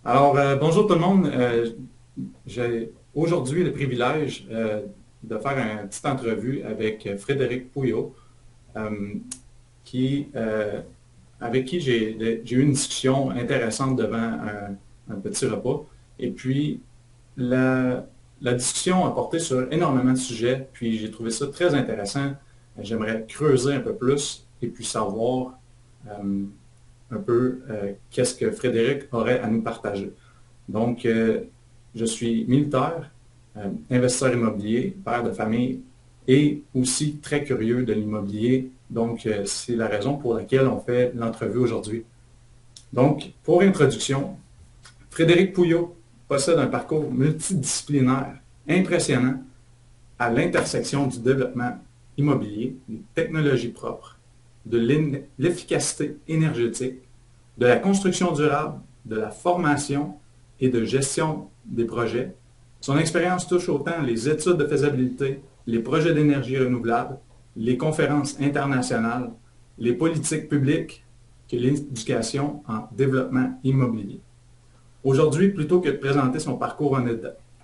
Bonjour tout le monde. J'ai aujourd'hui le privilège de faire une petite entrevue avec Frédéric Pouillot, euh, qui, avec qui j'ai eu une discussion intéressante devant un petit repas. Et puis, la, la discussion a porté sur énormément de sujets, puis j'ai trouvé ça très intéressant. J'aimerais creuser un peu plus et puis savoir un peu qu'est-ce que Frédéric aurait à nous partager. Donc, je suis militaire, investisseur immobilier, père de famille et aussi très curieux de l'immobilier. Donc, c'est la raison pour laquelle on fait l'entrevue aujourd'hui. Donc, pour introduction, Frédéric Pouillot possède un parcours multidisciplinaire impressionnant à l'intersection du développement immobilier, des technologies propres, de l'efficacité énergétique, de la construction durable, de la formation et de gestion des projets. Son expérience touche autant les études de faisabilité, les projets d'énergie renouvelable, les conférences internationales, les politiques publiques que l'éducation en développement immobilier. Aujourd'hui, plutôt que de présenter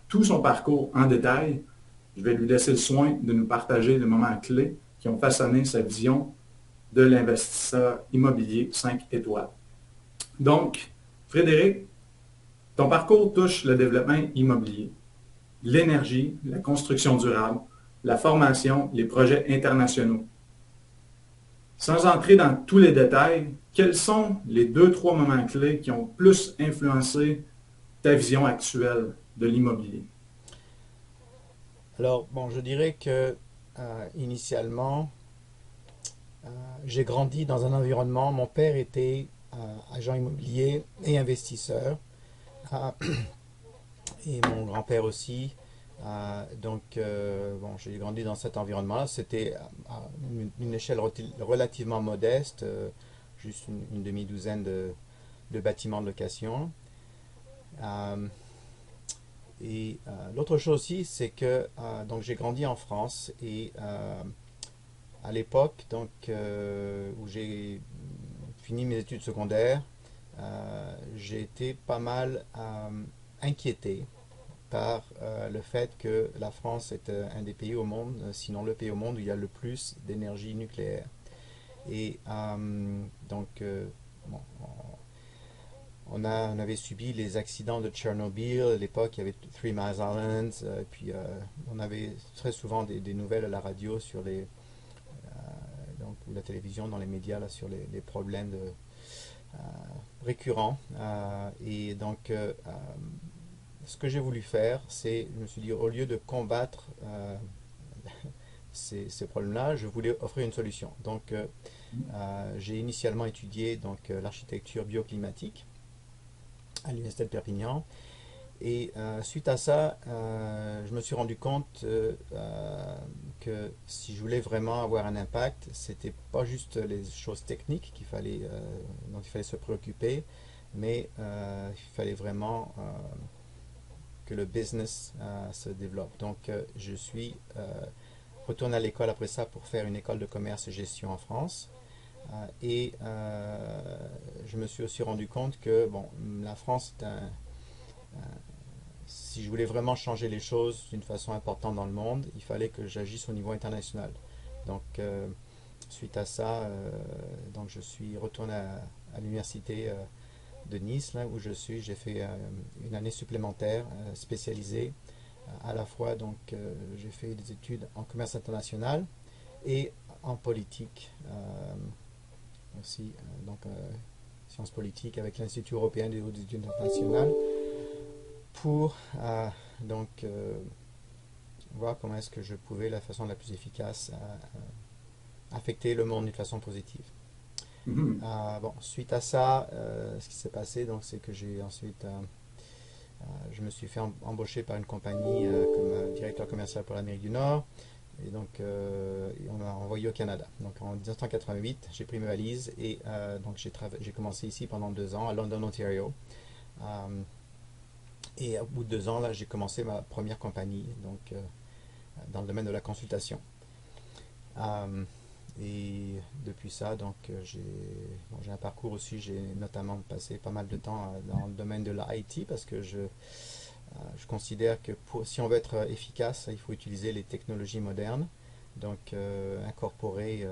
tout son parcours en détail, je vais lui laisser le soin de nous partager les moments clés qui ont façonné sa vision de l'investisseur immobilier 5 étoiles. Donc, Frédéric, ton parcours touche le développement immobilier, l'énergie, la construction durable, la formation, les projets internationaux. Sans entrer dans tous les détails, quels sont les deux, trois moments clés qui ont plus influencé ta vision actuelle de l'immobilier? Alors, bon, je dirais que initialement, j'ai grandi dans un environnement, mon père était agent immobilier et investisseur, euh, et mon grand-père aussi. Bon, j'ai grandi dans cet environnement-là. C'était à une échelle relativement modeste, juste une demi-douzaine de bâtiments de location. Euh, L'autre chose aussi, c'est que donc j'ai grandi en France et à l'époque où j'ai fini mes études secondaires, j'ai été pas mal inquiété par le fait que la France est un des pays au monde, sinon le pays au monde où il y a le plus d'énergie nucléaire. Et bon, on avait subi les accidents de Tchernobyl. À l'époque, il y avait Three Mile Island. Puis on avait très souvent des nouvelles à la radio sur ou la télévision, dans les médias, là, sur les problèmes euh, récurrents. Ce que j'ai voulu faire, c'est, je me suis dit, au lieu de combattre ces problèmes-là, je voulais offrir une solution. J'ai initialement étudié l'architecture bioclimatique à l'Université de Perpignan. Et suite à ça, je me suis rendu compte que si je voulais vraiment avoir un impact, c'était pas juste les choses techniques dont il fallait se préoccuper, mais il fallait vraiment que le business se développe. Je suis retourné à l'école après ça pour faire une école de commerce et gestion en France. Je me suis aussi rendu compte que bon, la France est si je voulais vraiment changer les choses d'une façon importante dans le monde, il fallait que j'agisse au niveau international. Donc, suite à ça, je suis retourné à l'université de Nice, là où je suis. J'ai fait une année supplémentaire spécialisée. À la fois, j'ai fait des études en commerce international et en politique aussi. Sciences politiques avec l'Institut européen des hautes études internationales pour voir comment est-ce que je pouvais, la façon la plus efficace, affecter le monde d'une façon positive. Mhm. Suite à ça, ce qui s'est passé, c'est que je me suis fait embaucher par une compagnie comme directeur commercial pour l'Amérique du Nord. On m'a envoyé au Canada. Donc, en 1988, j'ai pris mes valises et j'ai commencé ici pendant 2 ans à London, Ontario. Euh, et au bout de 2 ans, là, j'ai commencé ma première compagnie, dans le domaine de la consultation. Euh, Et depuis ça, donc j'ai un parcours aussi, j'ai notamment passé pas mal de temps dans le domaine de la IT parce que je considère que si on veut être efficace, il faut utiliser les technologies modernes, donc incorporer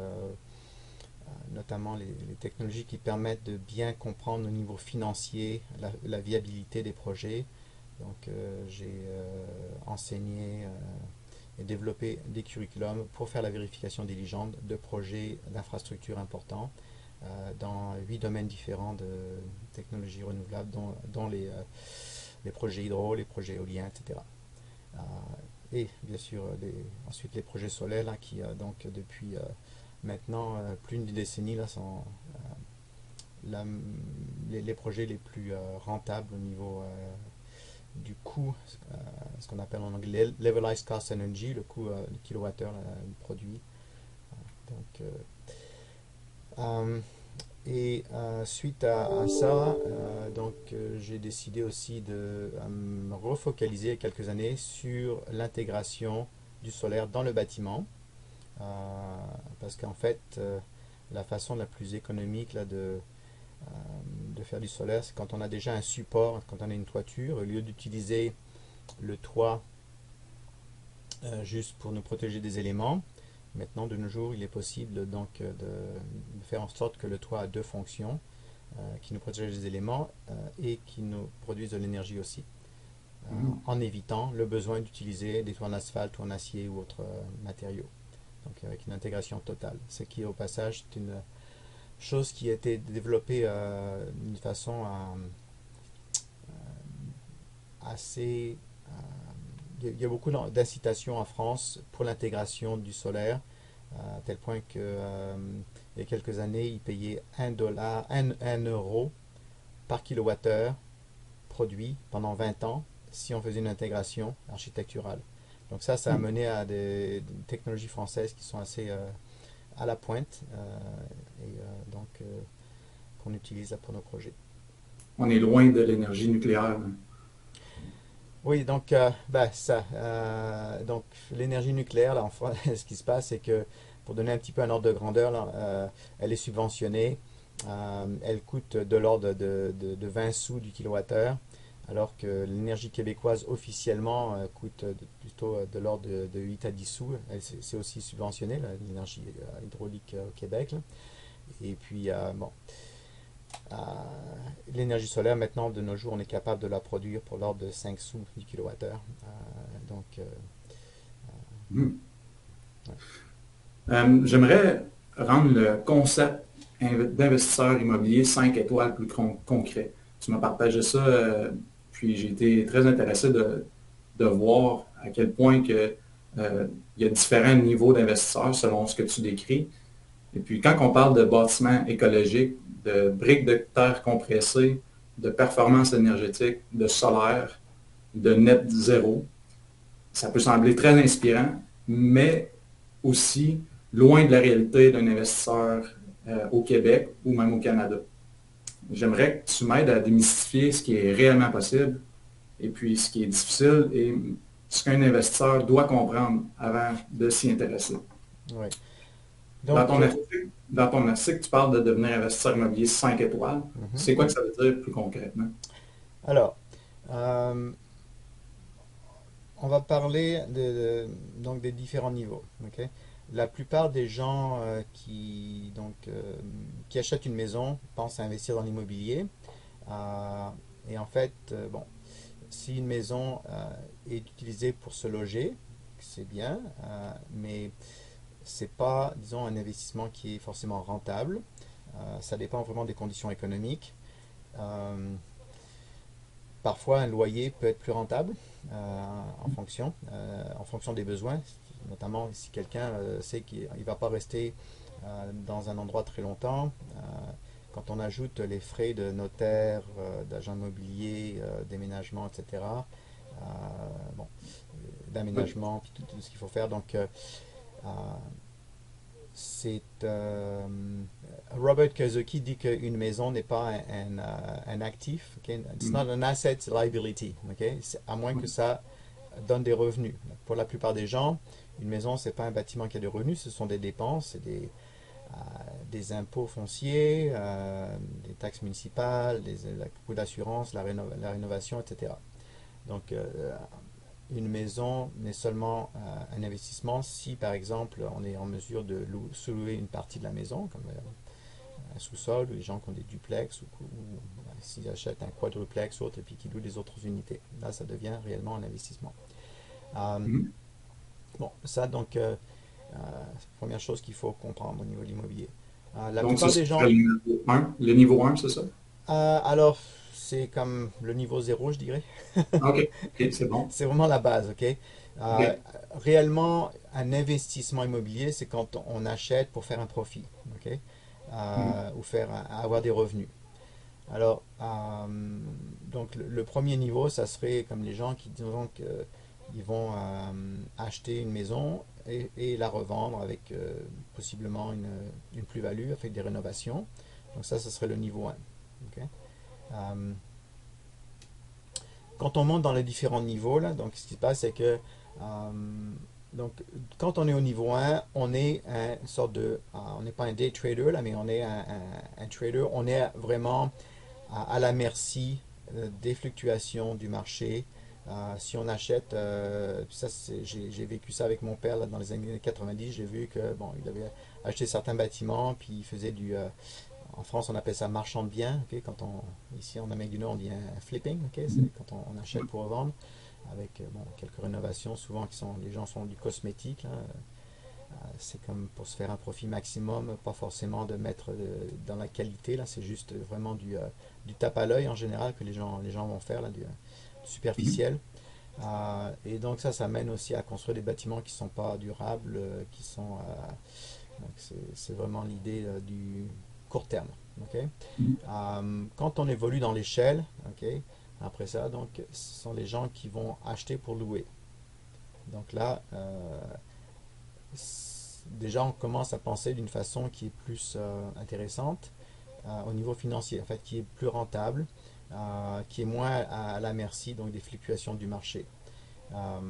notamment les technologies qui permettent de bien comprendre au niveau financier la viabilité des projets. Donc j'ai enseigné et développé des curriculums pour faire la vérification diligente de projets d'infrastructures importants dans 8 domaines différents de technologies renouvelables, dont les projets hydro, les projets éoliens, etc. Et bien sûr, ensuite les projets solaires là, qui, donc, depuis maintenant plus d'une décennie, là, sont les projets les plus rentables au niveau du coût, ce qu'on appelle en anglais levelized cost energy, le coût du kilowattheure du produit. Donc, suite à ça, j'ai décidé aussi de me refocaliser il y a quelques années sur l'intégration du solaire dans le bâtiment, parce qu'en fait, la façon la plus économique là, de faire du solaire, c'est quand on a déjà un support, quand on a une toiture, au lieu d'utiliser le toit juste pour nous protéger des éléments. Maintenant, de nos jours, il est possible donc de faire en sorte que le toit a deux fonctions qui nous protègent des éléments et qui nous produisent de l'énergie aussi, en évitant le besoin d'utiliser des toits en asphalte ou en acier ou autres matériaux. Donc, avec une intégration totale. Ce qui, au passage, est une chose qui a été développée d'une façon assez... il y a beaucoup d'incitations en France pour l'intégration du solaire, à tel point que il y a quelques années, ils payaient 1 euro par kilowattheure produit pendant 20 ans si on faisait une intégration architecturale. Donc ça a mené à des technologies françaises qui sont assez à la pointe qu'on utilise pour nos projets. On est loin de l'énergie nucléaire. Oui, donc, donc l'énergie nucléaire, là, ce qui se passe, c'est que, pour donner un petit peu un ordre de grandeur, là, elle est subventionnée. Elle coûte de l'ordre de 20 sous du kilowattheure, alors que l'énergie québécoise officiellement coûte plutôt de l'ordre de 8 à 10 sous. C'est aussi subventionné, l'énergie hydraulique au Québec, là. Et puis, l'énergie solaire, maintenant, de nos jours, on est capable de la produire pour l'ordre de 5 sous du kilowattheure. J'aimerais rendre le concept d'investisseur immobilier 5 étoiles plus concret. Tu m'as partagé ça, puis j'ai été très intéressé de voir à quel point que, il y a différents niveaux d'investisseurs selon ce que tu décris. Et puis quand on parle de bâtiments écologiques, de briques de terre compressées, de performance énergétique, de solaire, de net zéro, ça peut sembler très inspirant, mais aussi loin de la réalité d'un investisseur au Québec ou même au Canada. J'aimerais que tu m'aides à démystifier ce qui est réellement possible et puis ce qui est difficile et ce qu'un investisseur doit comprendre avant de s'y intéresser. Oui. Dans Donc, ton article, tu parles de devenir investisseur immobilier 5 étoiles. C'est quoi que ça veut dire plus concrètement? alors, on va parler donc des différents niveaux. Ok. La plupart des gens qui achètent une maison pensent à investir dans l'immobilier. Et en fait, bon, si une maison est utilisée pour se loger, c'est bien, mais c'est pas, disons, un investissement qui est forcément rentable. Ça dépend vraiment des conditions économiques. Parfois, un loyer peut être plus rentable en fonction des besoins, notamment si quelqu'un sait qu'il ne va pas rester dans un endroit très longtemps. Quand on ajoute les frais de notaire, d'agent immobilier, déménagement, etc., bon, d'aménagement, puis tout ce qu'il faut faire. Donc, Robert Kiyosaki dit qu'une maison n'est pas un actif. Okay? It's not an asset, it's a liability. Okay? À moins que ça donne des revenus. Pour la plupart des gens, une maison, c'est pas un bâtiment qui a des revenus, ce sont des dépenses, des impôts fonciers, des taxes municipales, la coût d'assurance, la rénovation, etc. Donc, une maison n'est seulement un investissement si, par exemple, on est en mesure de sous-louer une partie de la maison, comme un sous-sol, ou les gens qui ont des duplex, ou s'ils achètent un quadruplex ou autre, et puis qui louent les autres unités. Là, ça devient réellement un investissement. Mhm. Bon, ça, donc, c'est la première chose qu'il faut comprendre au niveau de l'immobilier. La Donc, ça, plupart ce des serait gens, le niveau 1. Le niveau 1, c'est ça? alors, c'est comme le niveau zéro, je dirais. OK, OK, c'est bon. C'est vraiment la base, ok? Euh, OK. réellement, un investissement immobilier, c'est quand on achète pour faire un profit, ok? Mhm. Ou avoir des revenus. Alors, donc le premier niveau, ça serait comme les gens qui disent qu'ils vont acheter une maison et la revendre avec possiblement une plus-value, avec des rénovations. Donc ça serait le niveau 1. Ok. Euh, Quand on monte dans les différents niveaux, là, donc ce qui se passe, c'est que donc, quand on est au niveau 1, on est une sorte de, on n'est pas un day trader, là, mais on est un trader, on est vraiment à la merci des fluctuations du marché. Si on achète, ça j'ai vécu ça avec mon père là, dans les années 90, j'ai vu que bon, il avait acheté certains bâtiments, puis il faisait en France on appelle ça marchand de biens, ok, ici en Amérique du Nord on dit un flipping, ok, c'est quand on achète pour revendre, avec bon, quelques rénovations, souvent les gens font du cosmétique, là, c'est comme pour se faire un profit maximum, pas forcément de mettre dans la qualité, là, c'est juste vraiment du tape à l'œil en général que les gens vont faire, là, du Mhm. superficiel. Et donc ça mène aussi à construire des bâtiments qui ne sont pas durables, donc c'est vraiment l'idée du court terme. Ok. Mhm. Quand on évolue dans l'échelle, ok, après ça, donc, ce sont les gens qui vont acheter pour louer. Donc là, déjà on commence à penser d'une façon qui est plus intéressante au niveau financier, en fait, qui est plus rentable, qui est moins à la merci donc des fluctuations du marché. Euh,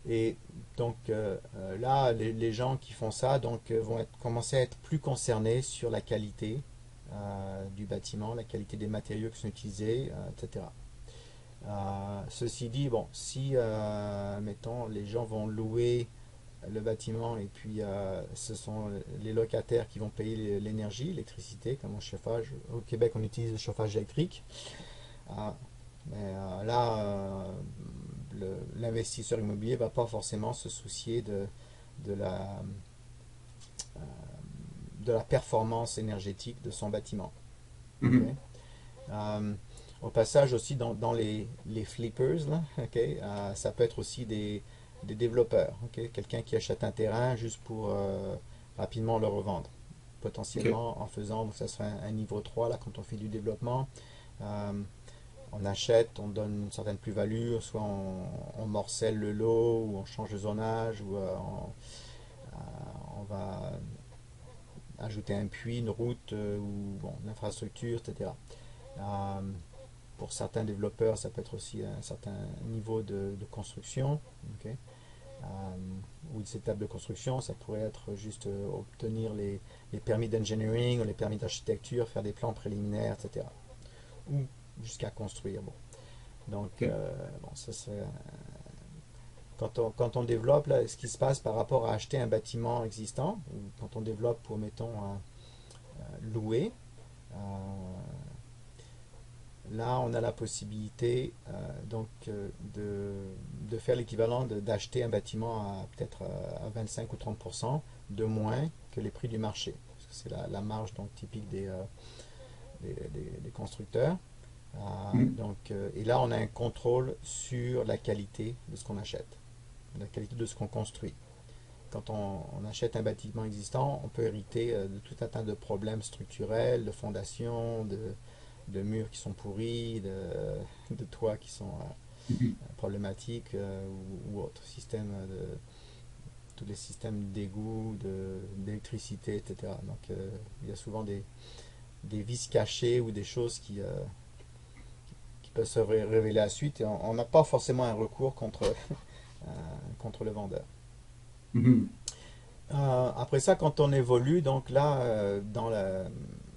et donc là, les gens qui font ça donc, commencer à être plus concernés sur la qualité du bâtiment, la qualité des matériaux qui sont utilisés, etc. Ceci dit, bon, si, mettons, les gens vont louer le bâtiment et puis ce sont les locataires qui vont payer l'énergie, l'électricité, comme au chauffage. Au Québec, on utilise le chauffage électrique. Euh, mais là, l'investisseur immobilier ne va pas forcément se soucier de la, euh, de la performance énergétique de son bâtiment. Ok. Mhm. Euh, Au passage aussi dans les flippers, là, ok, ça peut être aussi des développeurs, ok, quelqu'un qui achète un terrain juste pour rapidement le revendre, OK. potentiellement en faisant, donc ça serait un niveau 3 là quand on fait du développement. Euh, on achète, on donne une certaine plus-value, soit on morcelle le lot, ou on change de zonage, ou on va ajouter un puits, une route, ou bon, l'infrastructure, etc. Euh, pour certains développeurs, ça peut être aussi un certain niveau de construction, ok. Ou des étapes de construction, ça pourrait être juste obtenir les permis d'engineering ou les permis d'architecture, faire des plans préliminaires, etc. Ou jusqu'à construire. Bon. Donc, OK. bon, ça c'est quand on développe, là, ce qui se passe par rapport à acheter un bâtiment existant, ou quand on développe pour, mettons, louer, euh, là, on a la possibilité donc de faire l'équivalent d'acheter un bâtiment à peut-être à 25 ou 30% de moins que les prix du marché. Parce que c'est la marge donc, typique des constructeurs. Mhm. Et là, on a un contrôle sur la qualité de ce qu'on achète, la qualité de ce qu'on construit. Quand on achète un bâtiment existant, on peut hériter de tout un tas de problèmes structurels, de fondations, de murs qui sont pourris, de toits qui sont Mhm. problématiques ou autres systèmes tous les systèmes d'égout, d'électricité, etc. Donc il y a souvent des vices cachés ou des choses qui peuvent se révéler à la suite et on n'a pas forcément un recours contre le vendeur. Mhm. Après ça, quand on évolue, donc là, dans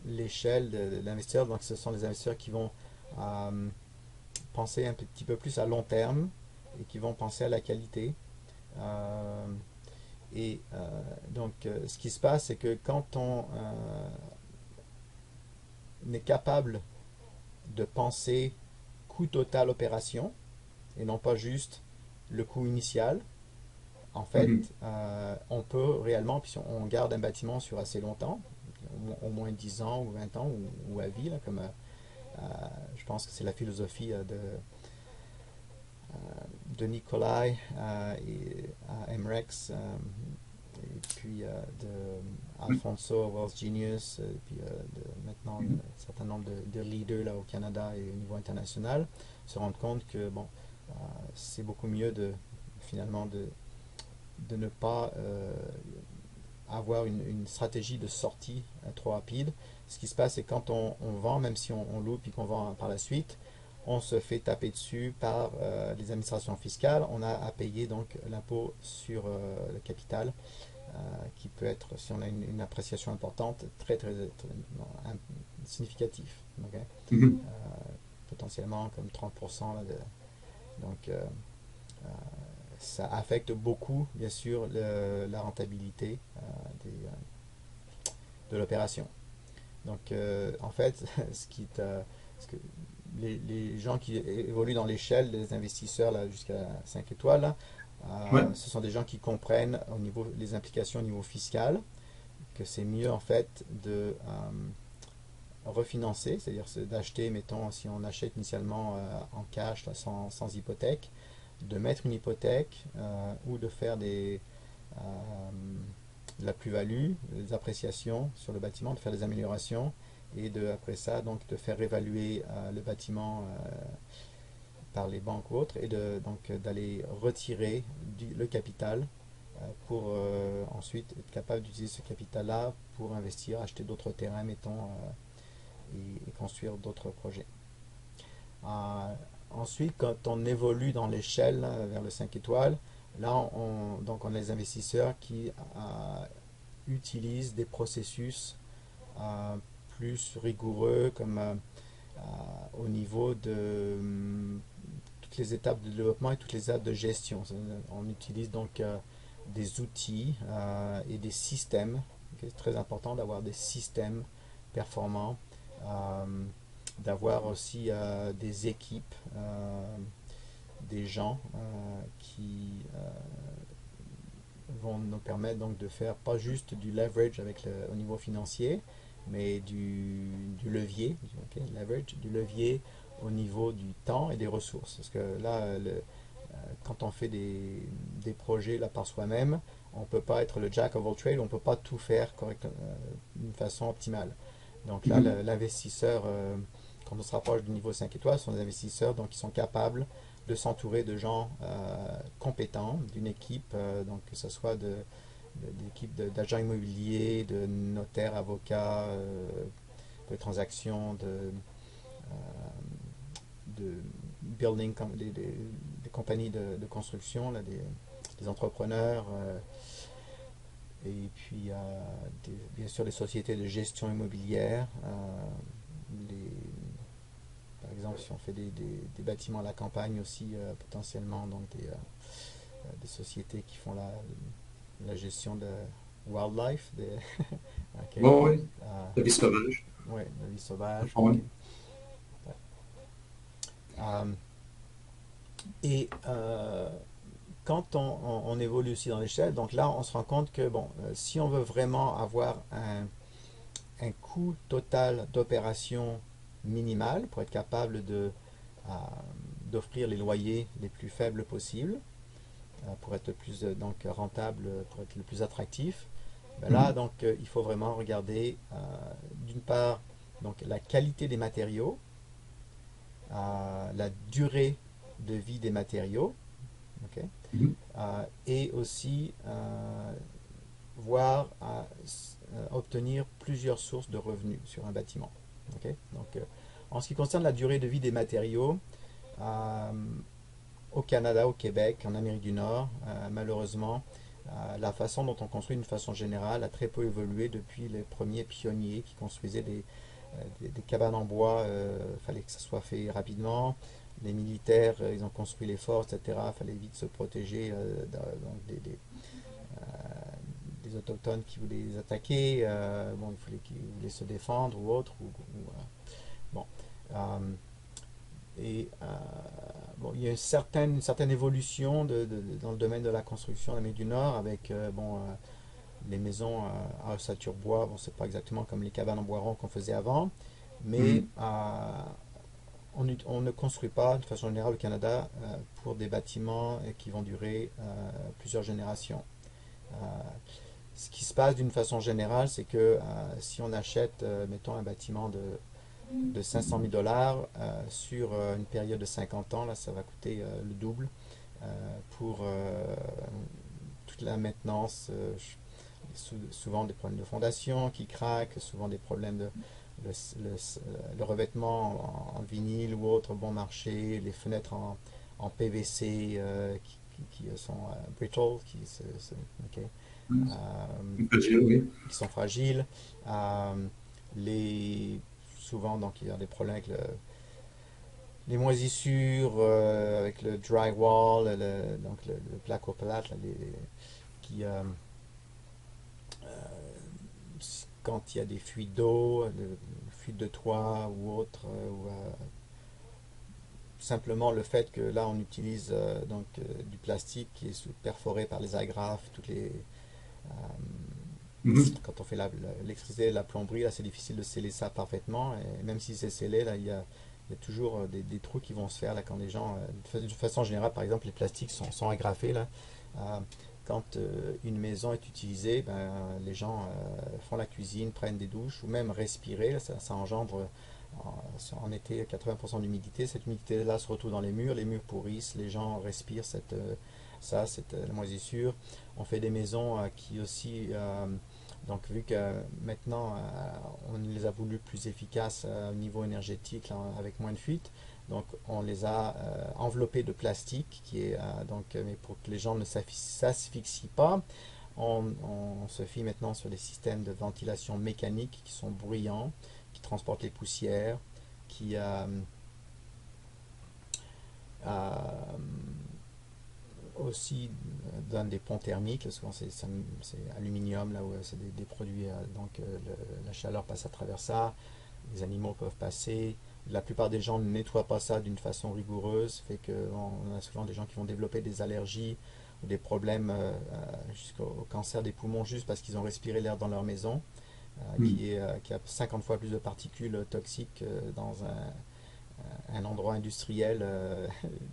l'échelle de l'investisseur, donc ce sont les investisseurs qui vont euh, penser un petit peu plus à long terme et qui vont penser à la qualité. Euh, donc, ce qui se passe, c'est que quand on est capable de penser coût total opération et non pas juste le coût initial, en fait, Mhm. on peut réellement, puis on garde un bâtiment sur assez longtemps, au moins 10 ans ou 20 ans ou à vie, là, comme je pense que c'est la philosophie de Nikolai et Emrex, et puis de Alfonso Wells Genius, et puis maintenant un Mhm. certain nombre de leaders là, au Canada et au niveau international, se rendent compte que bon, c'est beaucoup mieux finalement de ne pas avoir une stratégie de sortie trop rapide. Ce qui se passe, c'est quand on vend, même si on loue puis qu'on vend par la suite, on se fait taper dessus par les administrations fiscales. On a à payer donc l'impôt sur le capital, qui peut être, si on a une appréciation importante, très significatif. Okay? Mhm. Potentiellement comme 30% là, donc, euh, ça affecte beaucoup, bien sûr, la rentabilité de l'opération. Donc, en fait, ce que les gens qui évoluent dans l'échelle des investisseurs là, jusqu'à 5 étoiles, là, Ouais. ce sont des gens qui comprennent au niveau, les implications au niveau fiscal, que c'est mieux en fait de refinancer, c'est-à-dire d'acheter, mettons, si on achète initialement en cash, là, sans hypothèque, de mettre une hypothèque ou de faire euh, de la plus-value, des appréciations sur le bâtiment, de faire des améliorations et après ça, donc de faire évaluer le bâtiment par les banques ou autres et donc d'aller retirer le capital pour ensuite être capable d'utiliser ce capital-là pour investir, acheter d'autres terrains, mettons, et construire d'autres projets. Euh, Ensuite, quand on évolue dans l'échelle vers le 5 étoiles, là, donc on a les investisseurs qui utilisent des processus euh, plus rigoureux, comme au niveau de toutes les étapes de développement et toutes les étapes de gestion. On utilise donc des outils et des systèmes. Okay, c'est très important d'avoir des systèmes performants, euh, d'avoir aussi des équipes, des gens qui vont nous permettre donc de faire pas juste du leverage au niveau financier, mais du levier, okay, leverage, du levier au niveau du temps et des ressources. Parce que là, quand on fait des projets là par soi-même, on ne peut pas être le jack of all trades, on ne peut pas tout faire correctement, d'une façon optimale. Donc là, Mhm. l'investisseur, quand on se rapproche du niveau 5 étoiles, ce sont des investisseurs donc, qui sont capables de s'entourer de gens compétents, d'une équipe, donc que ce soit d'équipe d'agents immobiliers, de notaires, avocats, de transactions, de building, des compagnies construction, là, des entrepreneurs, et puis bien sûr les sociétés de gestion immobilière, les, par exemple si on fait des bâtiments à la campagne aussi potentiellement, donc des sociétés qui font la gestion de wildlife, ok, Bon, oui. La vie euh, sauvage. ouais, la vie sauvage, Ah ok. oui. Ouais. Et quand on évolue aussi dans l'échelle, donc là on se rend compte que bon, si on veut vraiment avoir un coût total d'opération minimal pour être capable euh, d'offrir les loyers les plus faibles possibles, pour être le plus donc rentable, pour être le plus attractif, ben là Mhm. donc il faut vraiment regarder d'une part donc la qualité des matériaux, la durée de vie des matériaux, ok, Mhm. et aussi voir obtenir plusieurs sources de revenus sur un bâtiment. Okay. Donc, en ce qui concerne la durée de vie des matériaux, euh, au Canada, au Québec, en Amérique du Nord, malheureusement, La façon dont on construit d'une façon générale a très peu évolué depuis les premiers pionniers qui construisaient des cabanes en bois. Il fallait que ça soit fait rapidement. Les militaires, ils ont construit les forts, etc. Il fallait vite se protéger donc des autochtones qui voulaient les attaquer. Bon, il fallait qu'ils voulaient se défendre ou autre. Bon. Euh, et bon, il y a une certaine évolution dans le domaine de la construction en Amérique du Nord avec les maisons à ossature bois. Bon, c'est pas exactement comme les cabanes en bois rond qu'on faisait avant, mais Mhm. on ne construit pas de façon générale au Canada pour des bâtiments qui vont durer plusieurs générations. Euh, Ce qui se passe d'une façon générale, c'est que si on achète, mettons, un bâtiment de 500 000 dollars sur une période de 50 ans, là, ça va coûter le double pour toute la maintenance. Souvent des problèmes de fondation qui craquent, souvent des problèmes de le, le- le revêtement en vinyle ou autre bon marché, les fenêtres en PVC qui sont brittle, ok, Mhm. euh, Fragile, oui. qui sont fragiles. Euh, les, Souvent, donc, il y a des problèmes avec les moisissures, avec le drywall, donc le placo-plate, là, qui, quand il y a des fuites d'eau, fuites de toit ou autre, ou simplement le fait que là on utilise du plastique qui est perforé par les agrafes, euh, Mhm. quand on fait l'électricité et la plomberie, là c'est difficile de sceller ça parfaitement, et même si c'est scellé, là il y a toujours des trous qui vont se faire là quand les gens, de façon générale, par exemple, les plastiques sont agrafés là. Euh, Quand une maison est utilisée, ben, les gens font la cuisine, prennent des douches ou même respirer, ça engendre en été 80% d'humidité. Cette humidité-là se retrouve dans les murs pourrissent, les gens respirent cette la moisissure. On fait des maisons qui aussi donc vu que maintenant on les a voulu plus efficaces au niveau énergétique là, avec moins de fuite, donc on les a enveloppés de plastique qui est mais pour que les gens ne s'asphyxient pas, on se fie maintenant sur les systèmes de ventilation mécanique qui sont bruyants, qui transportent les poussières, qui euh, aussi donnent des ponts thermiques. Souvent c'est aluminium, là où c'est des produits, la chaleur passe à travers ça, les animaux peuvent passer. La plupart des gens ne nettoient pas ça d'une façon rigoureuse, fait qu'on a souvent des gens qui vont développer des allergies ou des problèmes jusqu'au cancer des poumons juste parce qu'ils ont respiré l'air dans leur maison, Mhm. qui a 50 fois plus de particules toxiques dans un endroit industriel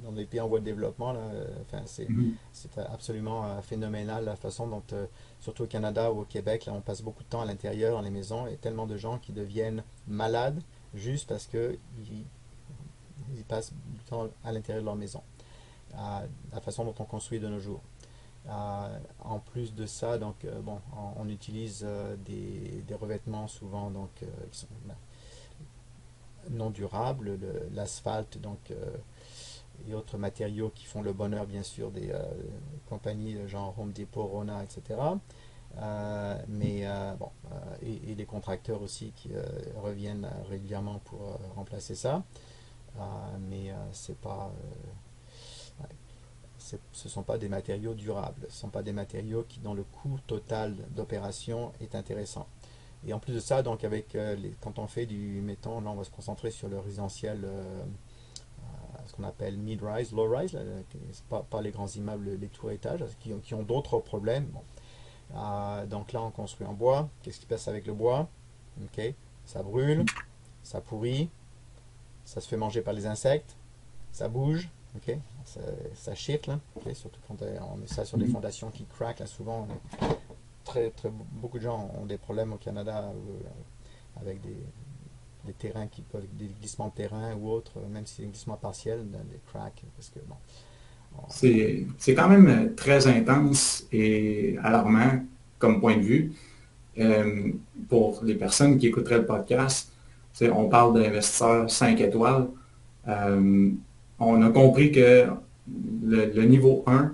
dans des pays en voie de développement. Là, enfin, Mhm. c'est absolument phénoménal la façon dont, surtout au Canada ou au Québec, là, on passe beaucoup de temps à l'intérieur dans les maisons et tellement de gens qui deviennent malades juste parce qu'ils ils passent du temps à l'intérieur de leur maison. La façon dont on construit de nos jours. En plus de ça, donc, on utilise des revêtements souvent qui sont non durables, l'asphalte et autres matériaux qui font le bonheur bien sûr des compagnies genre Home Depot, Rona, etc. Et les contracteurs aussi qui reviennent régulièrement pour remplacer ça. Mais c'est pas, ce ne sont pas des matériaux durables, ce ne sont pas des matériaux qui, dont le coût total d'opération est intéressant. Et en plus de ça, donc quand on fait mettons, là on va se concentrer sur le résidentiel, ce qu'on appelle mid-rise, low-rise, pas les grands immeubles, les tours étages, qui ont d'autres problèmes. Bon. Donc là on construit en bois, qu'est-ce qui se passe avec le bois? Ok, ça brûle, ça pourrit, ça se fait manger par les insectes, ça bouge, ok, ça chifle, hein, okay, surtout quand on met ça sur des Mhm. fondations qui craquent, là souvent beaucoup de gens ont des problèmes au Canada avec des terrains des glissements de terrain ou autres, même si c'est un glissement partiel, des cracks, parce que bon, C'est quand même très intense et alarmant comme point de vue. Euh, pour les personnes qui écouteraient le podcast, on parle d'investisseurs 5 étoiles. Euh, on a compris que le niveau 1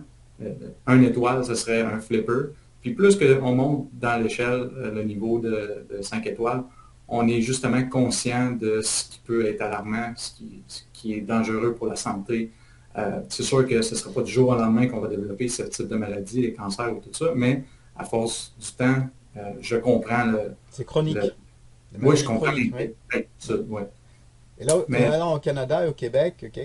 1 étoile, ce serait un flipper. Puis plus qu'on monte dans l'échelle, le niveau de 5 étoiles, on est justement conscient de ce qui peut être alarmant, ce qui est dangereux pour la santé. C'est sûr que ce ne sera pas du jour au lendemain qu'on va développer ce type de maladie, les cancers ou tout ça, mais à force du temps, je comprends C'est le- chronique, les oui, je maladies comprends chroniques, oui. Ouais. l'inquiétude, ouais. Et Mais maintenant au Canada et au Québec, ok,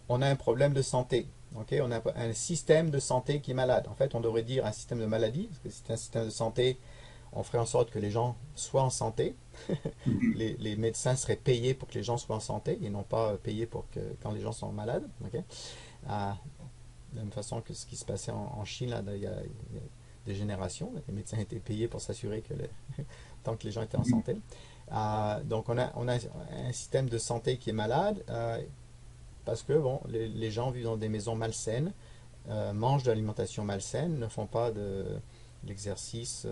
on a un problème de santé. Ok, on a un système de santé qui est malade. En fait, on devrait dire un système de maladie, parce que si c'est un système de santé, on ferait en sorte que les gens soient en santé. mhm, Les médecins seraient payés pour que les gens soient en santé et non pas payés pour que quand les gens sont malades. Ok. De la même façon que ce qui se passait en Chine là, il y a des générations, les médecins étaient payés pour s'assurer que tant que les gens étaient en mhm. santé. Donc on a un système de santé qui est malade parce que bon, les gens vivent dans des maisons malsaines, mangent de l'alimentation malsaine, ne font pas de l'exercice,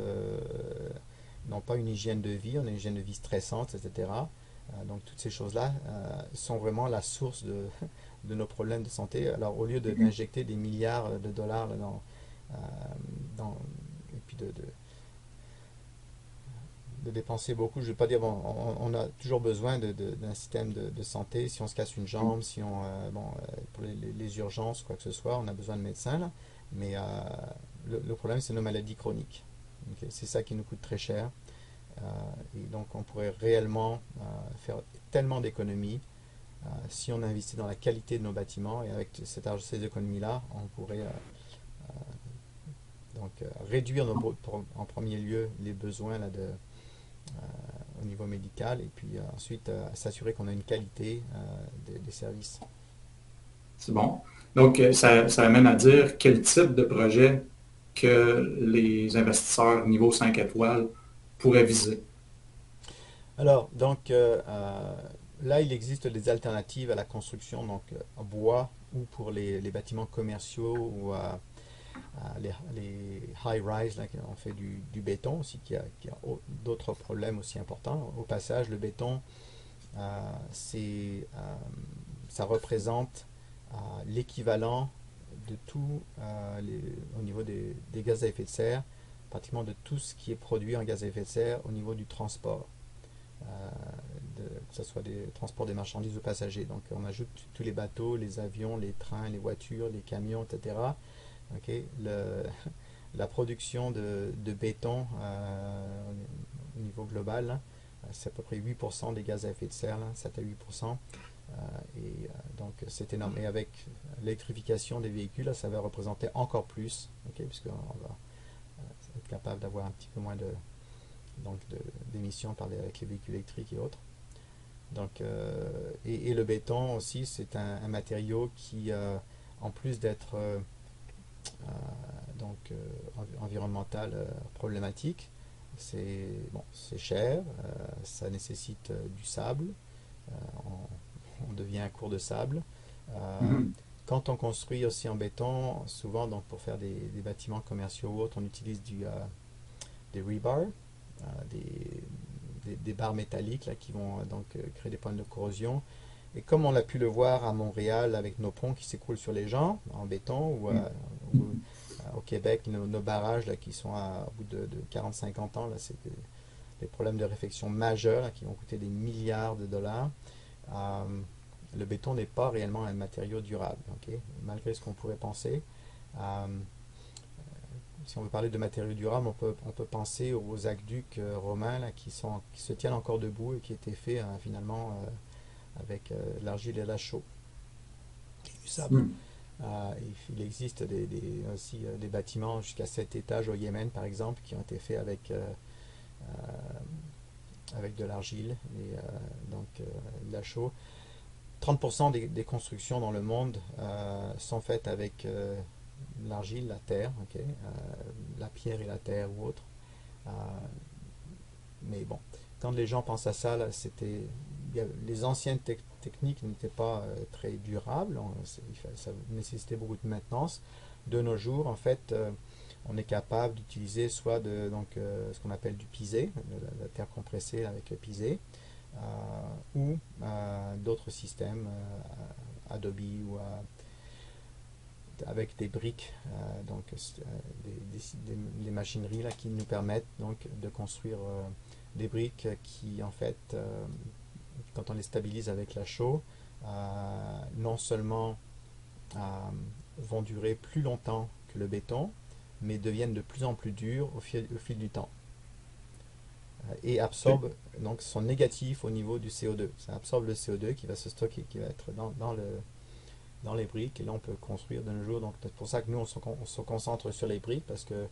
n'ont pas une hygiène de vie, on a une hygiène de vie stressante, etc. Donc toutes ces choses-là sont vraiment la source de nos problèmes de santé. Alors au lieu d'injecter des milliards de dollars là, euh, et puis de dépenser beaucoup, je ne vais pas dire, bon, on a toujours besoin d'un système de santé. Si on se casse une jambe, si on, bon, pour les urgences, quoi que ce soit, on a besoin de médecins. Là. Mais le problème, c'est nos maladies chroniques. Okay. C'est ça qui nous coûte très cher. Et donc, on pourrait réellement faire tellement d'économies si on investit dans la qualité de nos bâtiments. Et avec ces économies-là, on pourrait donc réduire en premier lieu les besoins là, au niveau médical et puis ensuite s'assurer qu'on a une qualité des services. C'est bon. Donc, ça amène à dire quel type de projet que les investisseurs niveau 5 étoiles pourraient viser. Alors, donc là, il existe des alternatives à la construction donc en bois ou pour les bâtiments commerciaux ou les high-rise, là, on fait du béton aussi, qui a d'autres problèmes aussi importants. Au passage, le béton, c'est, ça représente l'équivalent de tout au niveau des gaz à effet de serre, pratiquement de tout ce qui est produit en gaz à effet de serre au niveau du transport, que ce soit des transports des marchandises ou passagers. Donc on ajoute tous les bateaux, les avions, les trains, les voitures, les camions, etc. Okay. La production de béton au niveau global, là, c'est à peu près 8% des gaz à effet de serre, là, 7 à 8%. Donc c'est énorme. Et avec l'électrification des véhicules, là, ça va représenter encore plus, okay, puisqu'on va être capable d'avoir un petit peu moins d'émissions avec les véhicules électriques et autres. Donc, et le béton aussi, c'est un matériau qui, en plus d'être donc environnemental problématique, c'est bon, c'est cher, ça nécessite du sable, on devient un cours de sable. Euh, Mhm. Quand on construit aussi en béton, souvent donc pour faire des bâtiments commerciaux ou autres, on utilise des rebars, des barres métalliques là, qui vont donc créer des problèmes de corrosion. Et comme on a pu le voir à Montréal avec nos ponts qui s'écroulent sur les gens en béton, ou au Québec, nos barrages là, qui sont au bout de 40-50 ans, là, c'est des problèmes de réfection majeurs là, qui vont coûter des milliards de dollars. Euh, le béton n'est pas réellement un matériau durable, okay, malgré ce qu'on pourrait penser. Euh, si on veut parler de matériaux durables, on peut penser aux aqueducs romains là, qui se tiennent encore debout et qui étaient faits finalement avec l'argile et la chaux et du sable. Mhm. Il existe aussi des bâtiments jusqu'à 7 étages au Yémen, par exemple, qui ont été faits avec de l'argile et donc de la chaux. 30% des constructions dans le monde sont faites avec l'argile, la terre, okay, la pierre et la terre ou autre. Euh, mais bon, quand les gens pensent à ça, là, les anciennes techniques n'étaient pas très durables, ça nécessitait beaucoup de maintenance. De nos jours, en fait, on est capable d'utiliser soit ce qu'on appelle du pisé, la terre compressée avec le pisé, ou d'autres systèmes, Adobe ou avec des briques, des machineries là, qui nous permettent donc de construire des briques qui, en fait, quand on les stabilise avec la chaux, non seulement vont durer plus longtemps que le béton, mais deviennent de plus en plus durs au fil du temps. Et absorbe, donc sont négatifs au niveau du CO2. Ça absorbe le CO2 qui va se stocker, qui va être dans les briques, et là on peut construire de nos jours. Donc c'est pour ça que nous on se concentre sur les briques, parce que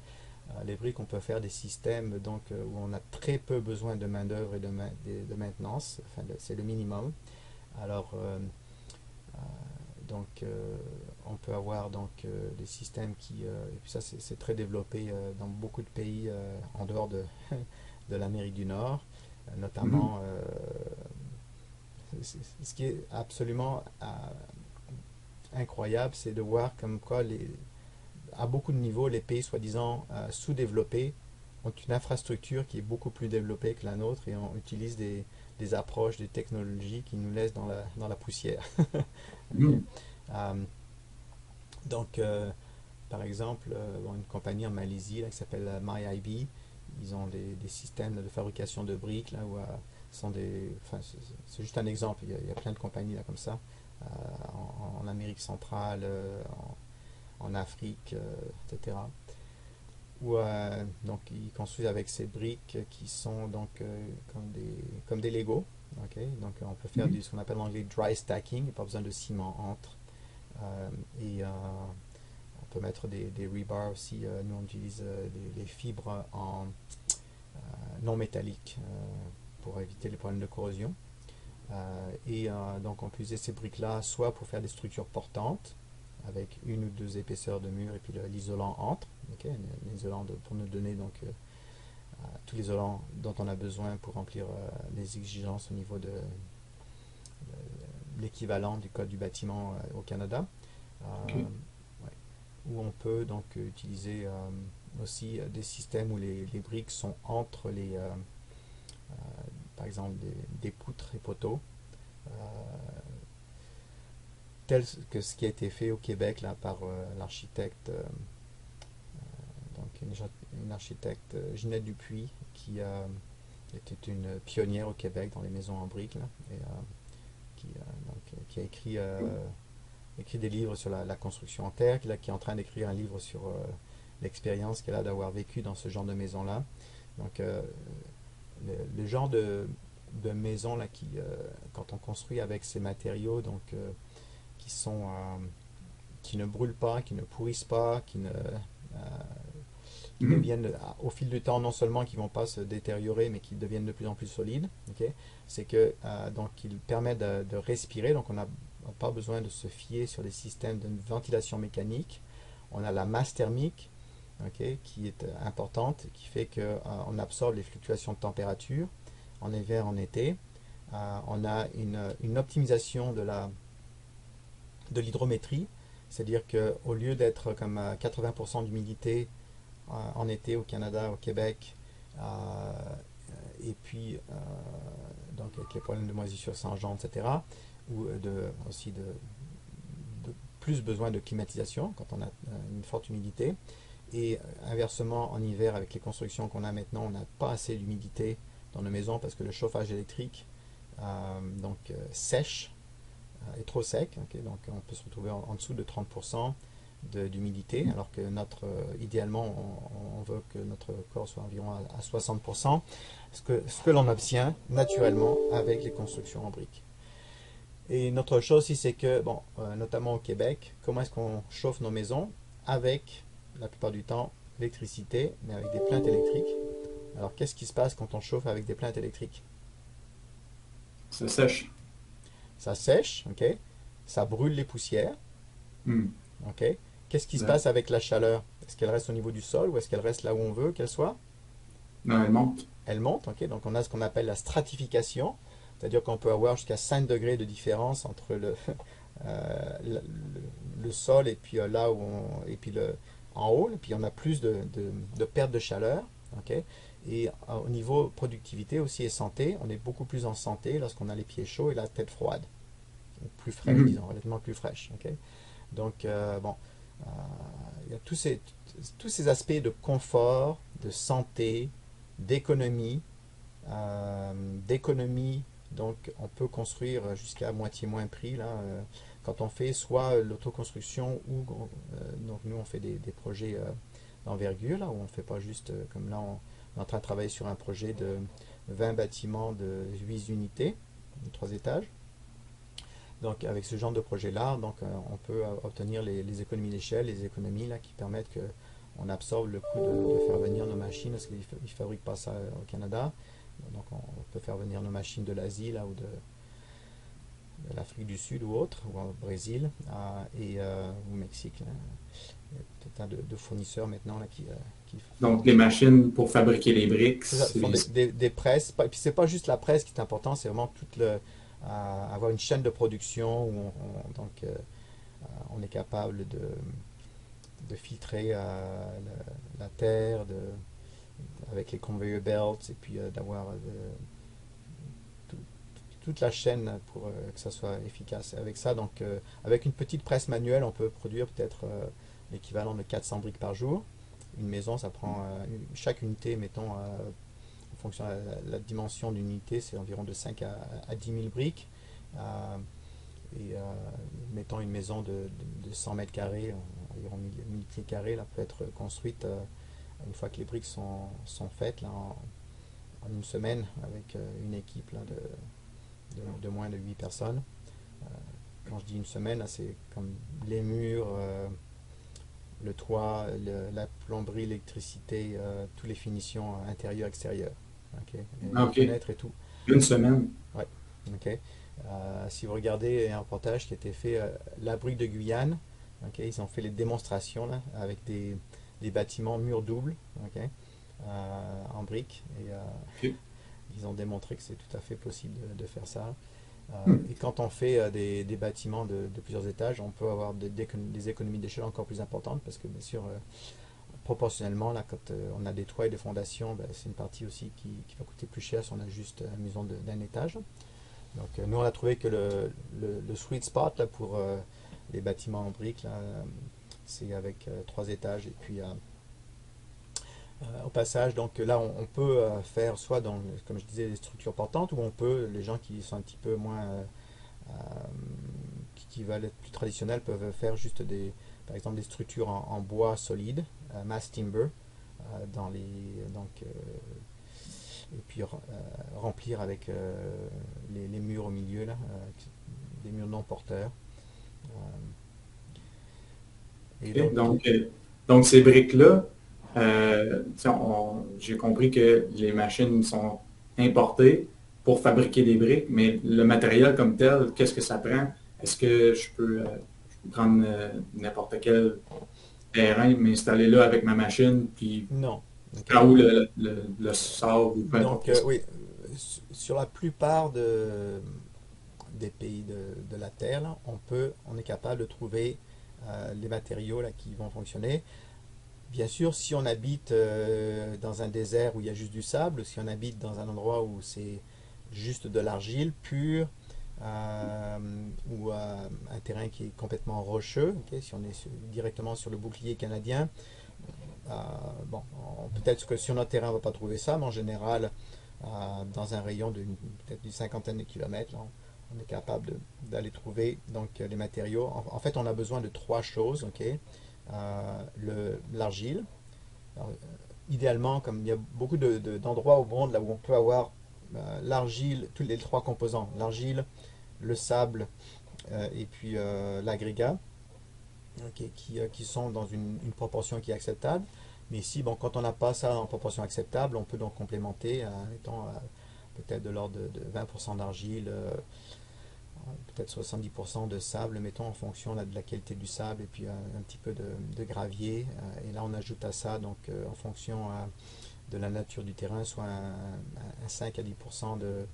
les briques, on peut faire des systèmes donc, où on a très peu besoin de main d'œuvre et de maintenance, enfin, c'est le minimum. Alors on peut avoir donc des systèmes qui, et puis ça c'est très développé dans beaucoup de pays en dehors de, de l'Amérique du Nord, notamment ce qui est absolument incroyable, c'est de voir comme quoi à beaucoup de niveaux, les pays soi-disant sous-développés ont une infrastructure qui est beaucoup plus développée que la nôtre, et on utilise des approches, des technologies qui nous laissent dans la poussière. Okay. Donc, par exemple, une compagnie en Malaisie là, qui s'appelle MyIB, ils ont des systèmes de fabrication de briques là, où c'est juste un exemple, il y a plein de compagnies là, comme ça, en Amérique centrale, en Afrique, etc. Où donc ils construisent avec ces briques qui sont donc comme des Lego. Okay? Donc on peut faire ce qu'on appelle en anglais dry stacking, pas besoin de ciment entre. Et on peut mettre des rebars aussi. Nous on utilise les fibres non métalliques pour éviter les problèmes de corrosion. Donc on peut utiliser ces briques là soit pour faire des structures portantes avec une ou deux épaisseurs de mur et puis l'isolant entre, okay, l'isolant pour nous donner donc tout l'isolant dont on a besoin pour remplir les exigences au niveau de l'équivalent du code du bâtiment au Canada. Ouais. Où on peut donc utiliser aussi des systèmes où les briques sont entre par exemple des poutres et poteaux, tel que ce qui a été fait au Québec là, par l'architecte une architecte Ginette Dupuis, qui était une pionnière au Québec dans les maisons en briques là, et qui a écrit des livres sur la construction en terre, qui est en train d'écrire un livre sur l'expérience qu'elle a d'avoir vécu dans ce genre de maison là. Donc le genre de maison là quand on construit avec ces matériaux donc qui ne brûlent pas, qui ne pourrissent pas, qui deviennent au fil du temps, non seulement qui ne vont pas se détériorer, mais qui deviennent de plus en plus solides. Okay? C'est que donc il permet de respirer, donc on n'a pas besoin de se fier sur des systèmes de ventilation mécanique. On a la masse thermique, okay, qui est importante, qui fait qu'on absorbe les fluctuations de température en hiver, en été. On a une optimisation de l'hydrométrie, c'est-à-dire qu'au lieu d'être comme 80% d'humidité en été au Canada, au Québec, et puis donc avec les problèmes de moisissure sans gens, etc., ou aussi de plus besoin de climatisation quand on a une forte humidité, et inversement en hiver avec les constructions qu'on a maintenant, on n'a pas assez d'humidité dans nos maisons parce que le chauffage électrique sèche, est trop sec, okay, donc on peut se retrouver en dessous de 30% d'humidité, alors que idéalement on veut que notre corps soit environ à 60%, ce que l'on obtient naturellement avec les constructions en briques. Et une autre chose aussi, c'est que, notamment au Québec, comment est-ce qu'on chauffe nos maisons? Avec, la plupart du temps, l'électricité, mais avec des plaintes électriques. Alors qu'est-ce qui se passe quand on chauffe avec des plaintes électriques? Ça sèche. Ça sèche, ok. Ça brûle les poussières, ok. Qu'est-ce qui se passe avec la chaleur? Est-ce qu'elle reste au niveau du sol ou est-ce qu'elle reste là où on veut qu'elle soit? Non, elle monte. Elle monte, ok. Donc on a ce qu'on appelle la stratification, c'est-à-dire qu'on peut avoir jusqu'à 5 degrés de différence entre le sol et puis là où en haut, et puis on a plus de perte de chaleur, ok. Et au niveau productivité aussi et santé, on est beaucoup plus en santé lorsqu'on a les pieds chauds et la tête froide, plus fraîche, disons, relativement plus fraîche. Okay? Donc, il y a tous ces aspects de confort, de santé, d'économie. D'économie, donc on peut construire jusqu'à moitié moins prix là, quand on fait soit l'autoconstruction ou donc nous on fait des projets d'envergure là où on ne fait pas juste comme là on est en train de travailler sur un projet de 20 bâtiments de 8 unités, 3 étages. Donc avec ce genre de projet là, donc on peut obtenir les économies d'échelle, les économies là qui permettent que on absorbe le coût de faire venir nos machines parce qu'ils ne fabriquent pas ça au Canada. Donc on peut faire venir nos machines de l'Asie là, ou de l'Afrique du Sud ou autre, ou au Brésil et au Mexique. Là. Il y a tout un tas de fournisseurs maintenant là, qui Donc, les machines pour fabriquer les briques, font des presses. Et puis c'est pas juste la presse qui est important, c'est vraiment avoir une chaîne de production où on est capable de filtrer la terre, avec les conveyor belts et puis d'avoir toute la chaîne pour que ça soit efficace. Avec ça, donc avec une petite presse manuelle, on peut produire peut-être l'équivalent de 400 briques par jour. Une maison, ça prend chaque unité, mettons, en fonction de la dimension d'une unité, c'est environ de 5 à 10 000 briques. Et mettons une maison de 100 mètres carrés, environ 1000 pieds carrés, là, peut être construite une fois que les briques sont faites là, en une semaine avec une équipe là, de moins de 8 personnes. Quand je dis une semaine, c'est comme les murs, le toit, la plomberie, l'électricité, toutes les finitions intérieures, extérieures. Okay? Les OK. fenêtres et tout. Une semaine. Ouais. Okay. Si vous regardez un reportage qui a été fait, la brique de Guyane, okay, ils ont fait les démonstrations là, avec des bâtiments murs doubles, okay, en briques. Et OK. ils ont démontré que c'est tout à fait possible de faire ça. Hmm. Et quand on fait des bâtiments de plusieurs étages, on peut avoir des économies d'échelle encore plus importantes parce que bien sûr, proportionnellement, là, quand on a des toits et des fondations, ben, c'est une partie aussi qui va coûter plus cher si on a juste une maison d'un étage. Donc nous, on a trouvé que le sweet spot là, pour les bâtiments en briques, c'est avec 3 étages et puis au passage, donc là, on peut faire soit dans, comme je disais, des structures portantes, ou on peut, les gens qui sont un petit peu moins, euh, qui veulent être plus traditionnels, peuvent faire juste par exemple, des structures en bois solide, mass timber, et puis remplir avec les murs au milieu, là, des murs non porteurs. Et OK. donc, Donc, ces briques-là, j'ai compris que les machines sont importées pour fabriquer des briques, mais le matériel comme tel, qu'est-ce que ça prend? Est-ce que je peux prendre n'importe quel terrain, m'installer là avec ma machine, puis non. je Ok. prends où le sable ou peu importe Donc, qu'est-ce que oui, sur la plupart des pays de la Terre, là, on est capable de trouver les matériaux là, qui vont fonctionner. Bien sûr, si on habite dans un désert où il y a juste du sable, ou si on habite dans un endroit où c'est juste de l'argile pure, ou un terrain qui est complètement rocheux, ok, si on est directement sur le bouclier canadien, bon, peut-être que sur notre terrain on ne va pas trouver ça, mais en général, dans un rayon peut-être d'une cinquantaine de kilomètres, là, on est capable d'aller trouver donc, les matériaux. En fait, on a besoin de 3 choses. Okay? L'argile. Idéalement, comme il y a beaucoup d'endroits au monde là où on peut avoir l'argile, tous les 3 composants, l'argile, le sable et puis l'agrégat, okay, qui sont dans une proportion qui est acceptable. Mais ici, bon, quand on n'a pas ça en proportion acceptable, on peut donc complémenter étant peut-être de l'ordre de 20% d'argile, peut-être 70% de sable, mettons, en fonction là, de la qualité du sable, et puis un petit peu de gravier. Et là, on ajoute à ça, donc, en fonction de la nature du terrain, soit un 5 à 10% de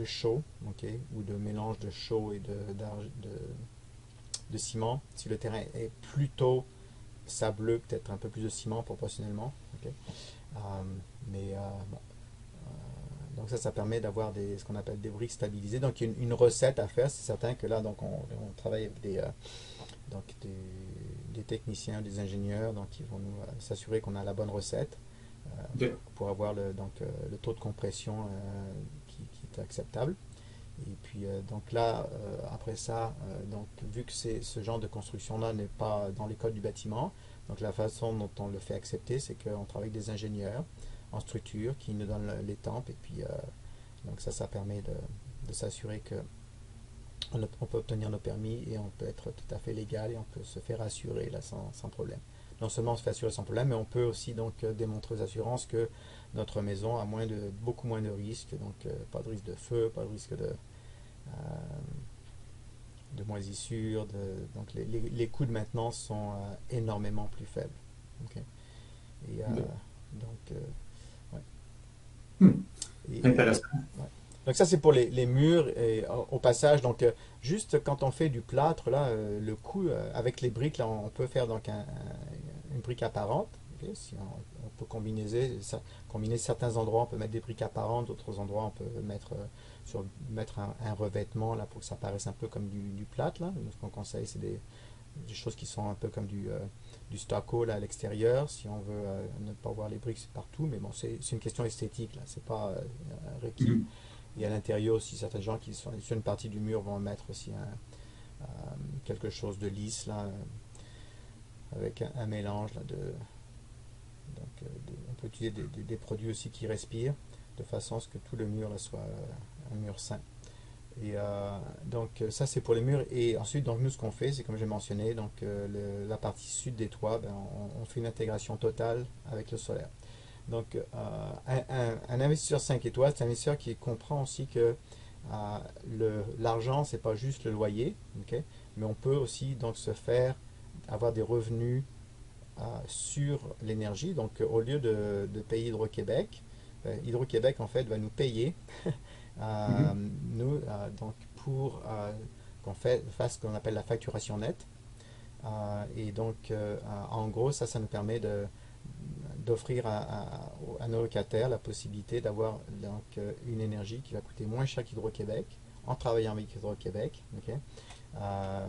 chaux, okay, ou de mélange de chaux et de ciment. Si le terrain est plutôt sableux, peut-être un peu plus de ciment proportionnellement. Okay. Euh, mais bon, donc ça permet d'avoir ce qu'on appelle des briques stabilisées. Donc il y a une recette à faire. C'est certain que là, donc on travaille avec donc des techniciens, des ingénieurs, donc qui vont nous s'assurer qu'on a la bonne recette OK. pour avoir le taux de compression qui est acceptable. Et puis donc là, après ça, donc vu que ce genre de construction-là n'est pas dans les codes du bâtiment, donc la façon dont on le fait accepter, c'est qu'on travaille avec des ingénieurs en structure qui nous donnent les tempes et puis donc ça permet de s'assurer que on peut obtenir nos permis et on peut être tout à fait légal et on peut se faire assurer là sans problème. Non seulement on se fait assurer sans problème, mais on peut aussi donc démontrer aux assurances que notre maison a beaucoup moins de risques, donc pas de risque de feu, pas de risque de moisissure, donc les coûts de maintenance sont énormément plus faibles. Ok. Et OK. donc, ouais. Hmm. Et, Intéressant. ouais. Donc ça c'est pour les murs et au passage donc juste quand on fait du plâtre là le coup avec les briques là on peut faire donc une brique apparente. Ok. Si on peut combiner certains endroits on peut mettre des briques apparentes, d'autres endroits on peut mettre un revêtement là pour que ça paraisse un peu comme du plâtre là. Donc, ce qu'on conseille c'est des choses qui sont un peu comme du stucco là à l'extérieur si on veut ne pas voir les briques partout, mais bon c'est une question esthétique là, c'est pas requis. Mhm. Et à l'intérieur aussi, certains gens qui sont sur une partie du mur vont mettre aussi quelque chose de lisse là, avec un mélange là, donc, on peut utiliser des produits aussi qui respirent de façon à ce que tout le mur là, soit un mur sain. Et donc ça c'est pour les murs. Et ensuite donc nous ce qu'on fait c'est comme j'ai mentionné donc la partie sud des toits, ben, on fait une intégration totale avec le solaire. Donc, un investisseur 5 étoiles, c'est un investisseur qui comprend aussi que l'argent, c'est pas juste le loyer, ok, mais on peut aussi donc avoir des revenus sur l'énergie. Donc, au lieu de payer Hydro-Québec, Hydro-Québec en fait va nous payer Mhm. nous donc pour qu'on fasse ce qu'on appelle la facturation nette. Et donc, en gros, ça nous permet d'offrir à nos locataires la possibilité d'avoir donc une énergie qui va coûter moins cher qu'Hydro-Québec en travaillant avec Hydro-Québec, ok. Euh,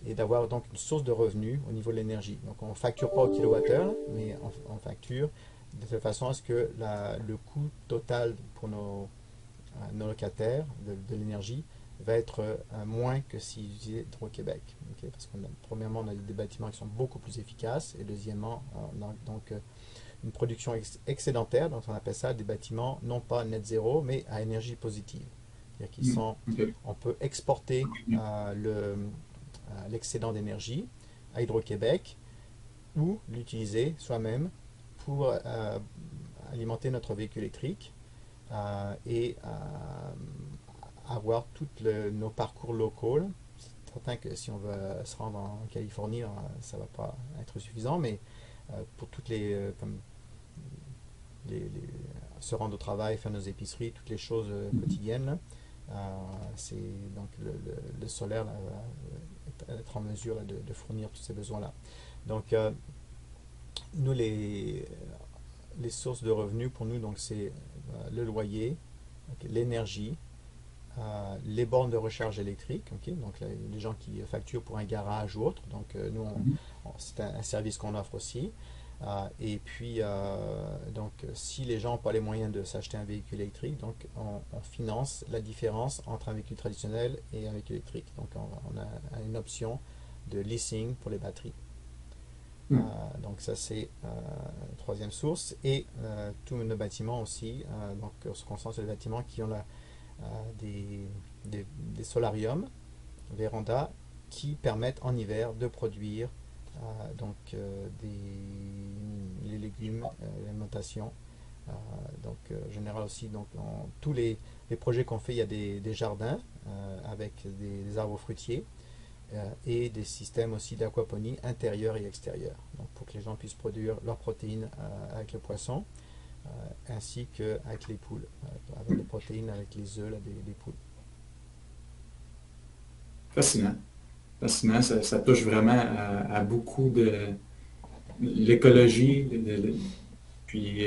et d'avoir donc une source de revenus au niveau de l'énergie. Donc on ne facture pas au kilowattheure, mais on facture de telle façon à ce que le coût total pour nos locataires de l'énergie va être moins que s'ils utilisaient Hydro-Québec. Okay. Parce que premièrement, on a des bâtiments qui sont beaucoup plus efficaces et deuxièmement, donc une production excédentaire, donc on appelle ça des bâtiments non pas net zéro, mais à énergie positive. C'est-à-dire Mhm. OK. on peut exporter l'excédent d'énergie à Hydro-Québec ou l'utiliser soi-même pour alimenter notre véhicule électrique et avoir tous nos parcours locaux. C'est certain que si on veut se rendre en Californie, ça ne va pas être suffisant, mais pour toutes comme se rendre au travail, faire nos épiceries, toutes les choses Mhm. quotidiennes, c'est donc le solaire là, va être en mesure là, de fournir tous ces besoins-là. Donc, nous, les sources de revenus pour nous, donc c'est le loyer, okay, l'énergie, les bornes de recharge électrique, okay, donc les gens qui facturent pour un garage ou autre, donc nous, Mhm. c'est un service qu'on offre aussi. Et puis, donc, si les gens n'ont pas les moyens de s'acheter un véhicule électrique, donc on finance la différence entre un véhicule traditionnel et un véhicule électrique. Donc, on a une option de leasing pour les batteries. Mhm. Donc, ça, c'est la troisième source. Et tous nos bâtiments aussi, donc, on se concentre sur les bâtiments qui ont des, des solariums, vérandas, qui permettent en hiver de produire donc les légumes, l'alimentation. Donc en général aussi, donc dans tous les projets qu'on fait, il y a des jardins avec des arbres fruitiers et des systèmes aussi d'aquaponie intérieur et extérieur. Donc pour que les gens puissent produire leurs protéines avec le poisson ainsi qu'avec les poules, avoir des protéines avec les œufs là, des poules. Fascinant. Fascinant. Ça touche vraiment à beaucoup de l'écologie, puis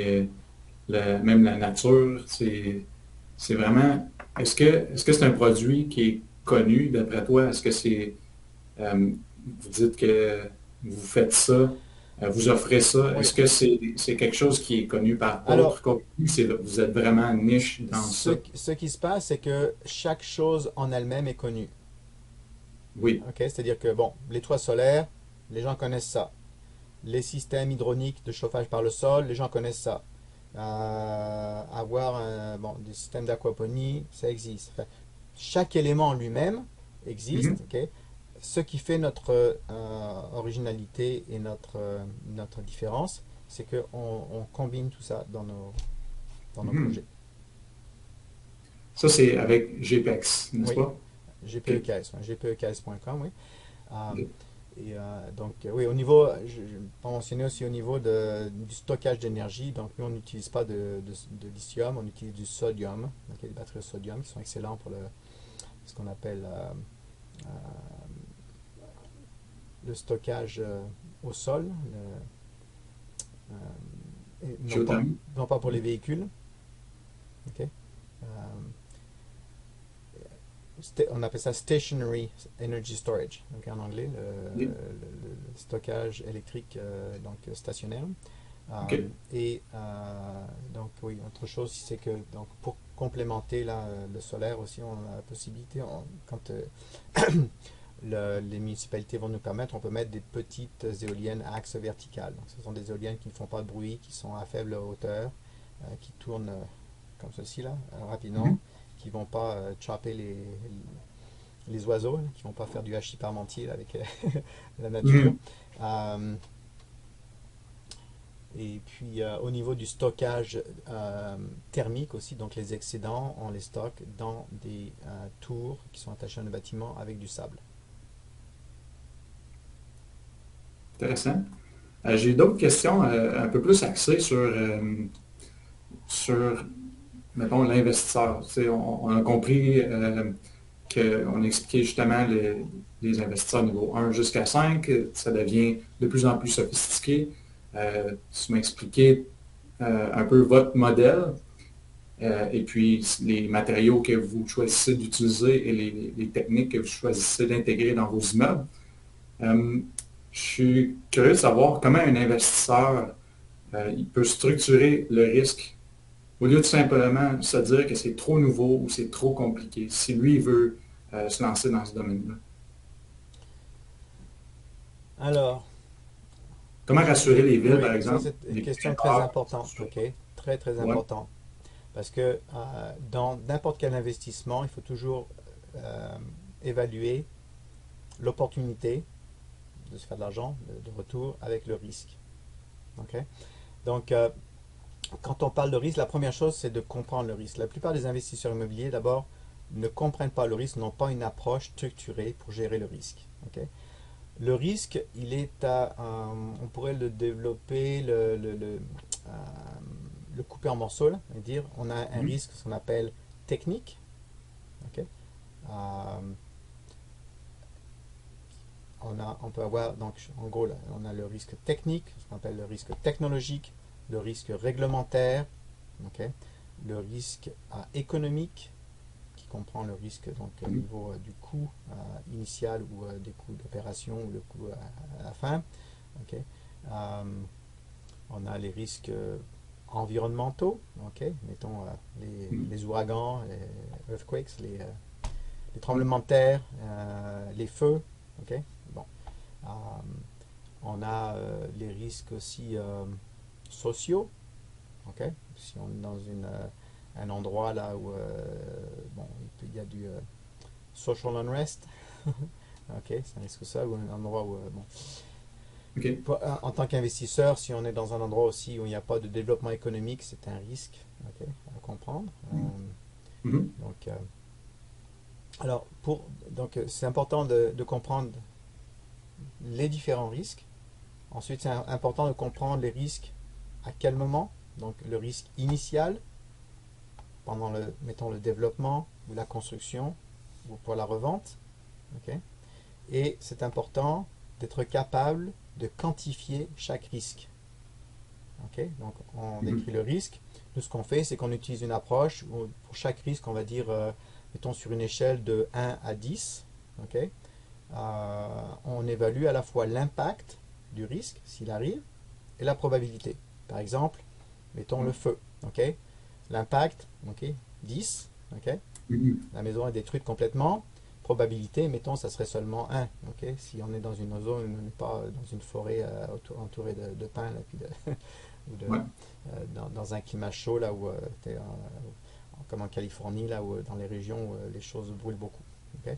même la nature. C'est vraiment. Est-ce que c'est un produit qui est connu d'après toi? Est-ce que c'est euh, vous dites que vous faites ça, vous offrez ça. Oui. Est-ce que c'est quelque chose qui est connu par Alors, d'autres compagnies? Vous êtes vraiment niche dans ça? ce qui se passe, c'est que chaque chose en elle-même est connue. Oui. Ok, c'est-à-dire que, bon, les toits solaires, les gens connaissent ça. Les systèmes hydrauliques de chauffage par le sol, les gens connaissent ça. Avoir bon, des systèmes d'aquaponie, ça existe. Enfin, chaque élément en lui-même existe. Mhm. Ok. Ce qui fait notre originalité et notre différence, c'est qu'on combine tout ça dans nos Mhm. projets. Ça, c'est avec GPEX, n'est-ce Oui, pas? OK. GPEKS, gpeks.com, oui. Euh, OK. donc, oui, au niveau, je pas mentionné aussi au niveau du stockage d'énergie. Donc, nous, on n'utilise pas de lithium, on utilise du sodium, donc des batteries au sodium qui sont excellents pour ce qu'on appelle euh, le stockage au sol, et Géothermie. non pas pour les véhicules. Ok. On appelle ça stationary energy storage, donc en anglais, OK. le stockage électrique donc stationnaire. OK. Donc oui, autre chose, c'est que donc pour complémenter là, le solaire aussi, on a la possibilité, quand les municipalités vont nous permettre, on peut mettre des petites éoliennes à axe vertical. Donc ce sont des éoliennes qui ne font pas de bruit, qui sont à faible hauteur, qui tournent comme ceci là, rapidement, Mhm. qui ne vont pas chopper les oiseaux, qui ne vont pas faire du hachis parmentier avec la nature. Mhm. Euh, et puis au niveau du stockage thermique aussi, donc les excédents, on les stocke dans des tours qui sont attachés à un bâtiment avec du sable. Intéressant. J'ai d'autres questions un peu plus axées sur mettons, l'investisseur. Tu sais, on a compris qu'on expliquait justement les investisseurs niveau 1 jusqu'à 5, ça devient de plus en plus sophistiqué. Tu m'as expliqué un peu votre modèle et puis les matériaux que vous choisissez d'utiliser et les techniques que vous choisissez d'intégrer dans vos immeubles. Euh, je suis curieux de savoir comment un investisseur il peut structurer le risque au lieu de simplement se dire que c'est trop nouveau ou c'est trop compliqué, si lui il veut se lancer dans ce domaine-là. Alors, Comment rassurer les villes, par oui, ça exemple, c'est une les question très prêteurs? importante, ok? Très très Ouais. importante. Parce que dans n'importe quel investissement, il faut toujours euh, évaluer l'opportunité de se faire de l'argent, de retour, avec le risque. Ok. Donc, quand on parle de risque, la première chose, c'est de comprendre le risque. La plupart des investisseurs immobiliers, d'abord, ne comprennent pas le risque, n'ont pas une approche structurée pour gérer le risque. Ok. Le risque, on pourrait le développer, le couper en morceaux, là, et dire, on a un Mhm. risque, ce qu'on appelle technique. Ok. Euh, on peut avoir, donc, en gros, là, on a le risque technique, ce qu'on appelle le risque technologique, le risque réglementaire, ok, le risque économique, qui comprend le risque donc, au Mhm. niveau du coût initial ou des coûts d'opération ou le coût à la fin. Ok. Euh, on a les risques environnementaux, ok, mettons Mhm. les ouragans, les earthquakes, les Mhm. tremblements de terre, les feux, ok. Bon. Euh, on a les risques aussi sociaux, ok. Si on est dans un endroit là où bon, il y a du social unrest, ok, c'est un risque ça, ou un endroit où bon, OK. en tant qu'investisseur, si on est dans un endroit aussi où il n'y a pas de développement économique, c'est un risque, ok, à comprendre. Mhm. Donc, donc c'est important de comprendre les différents risques. Ensuite, c'est important de comprendre les risques à quel moment. Donc, le risque initial, pendant mettons, le développement ou la construction ou pour la revente. Ok. Et c'est important d'être capable de quantifier chaque risque. Ok. Donc, on Mhm. décrit le risque. Nous, ce qu'on fait, c'est qu'on utilise une approche où pour chaque risque, on va dire, mettons sur une échelle de 1 à 10. Ok. on évalue à la fois l'impact du risque, s'il arrive, et la probabilité. Par exemple, mettons le feu. Okay? L'impact, 10. Okay? La maison est détruite complètement. Probabilité, mettons, ça serait seulement 1. Okay? Si on est dans une zone, on n'est pas dans une forêt entourée de pins, là, puis ou Ouais. dans un climat chaud, là où comme en Californie, là où dans les régions où les choses brûlent beaucoup. Okay?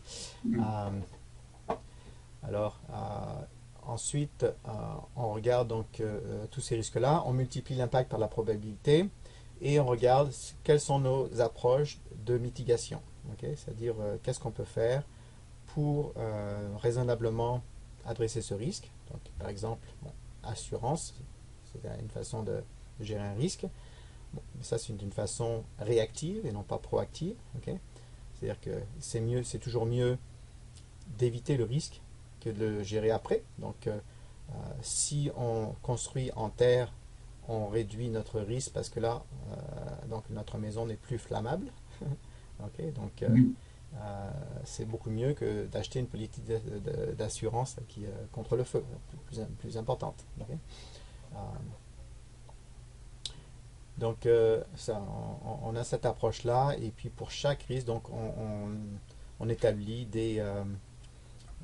Alors, ensuite, on regarde donc tous ces risques-là, on multiplie l'impact par la probabilité et on regarde quelles sont nos approches de mitigation. Okay? C'est-à-dire qu'est-ce qu'on peut faire pour raisonnablement adresser ce risque. Donc, par exemple, assurance, c'est une façon de gérer un risque. Bon, ça, c'est une façon réactive et non pas proactive. Okay? C'est-à-dire que c'est toujours mieux d'éviter le risque que de le gérer après. Donc, si on construit en terre, on réduit notre risque parce que là, donc notre maison n'est plus flammable. Okay? Donc, c'est beaucoup mieux que d'acheter une politique d'assurance contre le feu, plus importante. Okay? Donc, ça, on a cette approche-là, et puis pour chaque risque, donc, on établit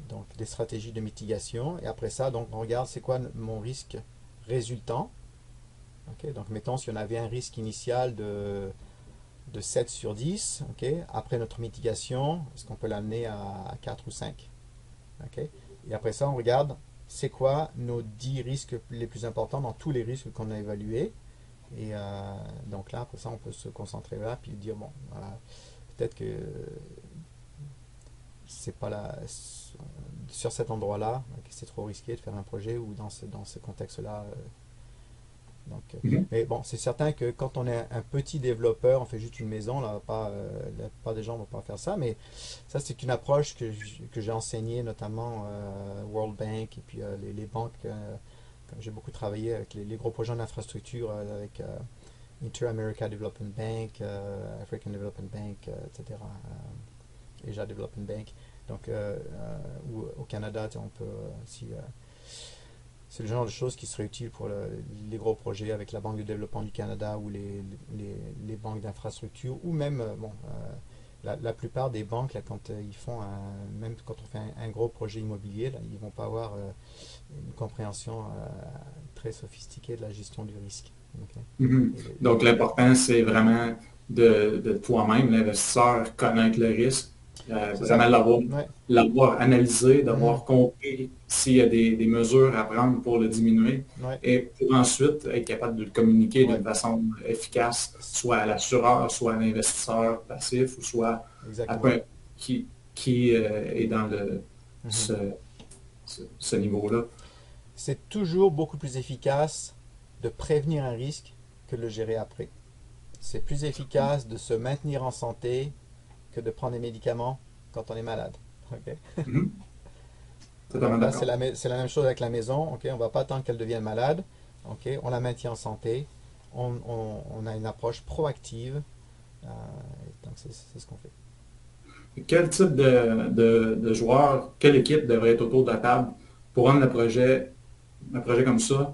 donc, des stratégies de mitigation, et après ça, donc, on regarde c'est quoi mon risque résultant. Okay? Donc, mettons, si on avait un risque initial de 7 sur 10, okay? Après notre mitigation, est-ce qu'on peut l'amener à 4 ou 5? Okay? Et après ça, on regarde c'est quoi nos 10 risques les plus importants dans tous les risques qu'on a évalués. Et donc là, après ça, on peut se concentrer là, puis dire, bon, voilà, peut-être que c'est pas là, sur cet endroit-là, que c'est trop risqué de faire un projet, ou dans ce contexte-là. Mais bon, c'est certain que quand on est un petit développeur, on fait juste une maison, là, la plupart des gens ne vont pas faire ça, mais ça, c'est une approche que j'ai enseignée, notamment World Bank, et puis les banques. J'ai beaucoup travaillé avec les gros projets d'infrastructure, avec Inter-America Development Bank, African Development Bank, etc. Asia Development Bank. Donc, ou au Canada, on peut aussi. C'est le genre de choses qui seraient utiles pour les gros projets avec la Banque de développement du Canada ou les banques d'infrastructure, ou même, bon, la plupart des banques, là, quand ils font même quand on fait un gros projet immobilier, là, ils ne vont pas avoir une compréhension très sophistiquée de la gestion du risque. Okay? Donc, l'important, c'est vraiment de toi-même, l'investisseur, connaître le risque, C'est vraiment ça. Ouais. l'avoir analysé, Mhm. d'avoir compris s'il y a des mesures à prendre pour le diminuer, Ouais. et pour ensuite être capable de le communiquer Ouais. d'une façon efficace, soit à l'assureur, soit à l'investisseur passif, ou soit à Exactement. peu qui est dans Mhm. ce, ce niveau-là. C'est toujours beaucoup plus efficace de prévenir un risque que de le gérer après. C'est plus efficace de se maintenir en santé que de prendre des médicaments quand on est malade. Okay? Mhm. Totalement Donc là, d'accord. c'est la même chose avec la maison. Okay? On ne va pas attendre qu'elle devienne malade. Okay? On la maintient en santé. On a une approche proactive. Euh, donc c'est ce qu'on fait. Quel type de joueur, quelle équipe devrait être autour de la table pour rendre un projet comme ça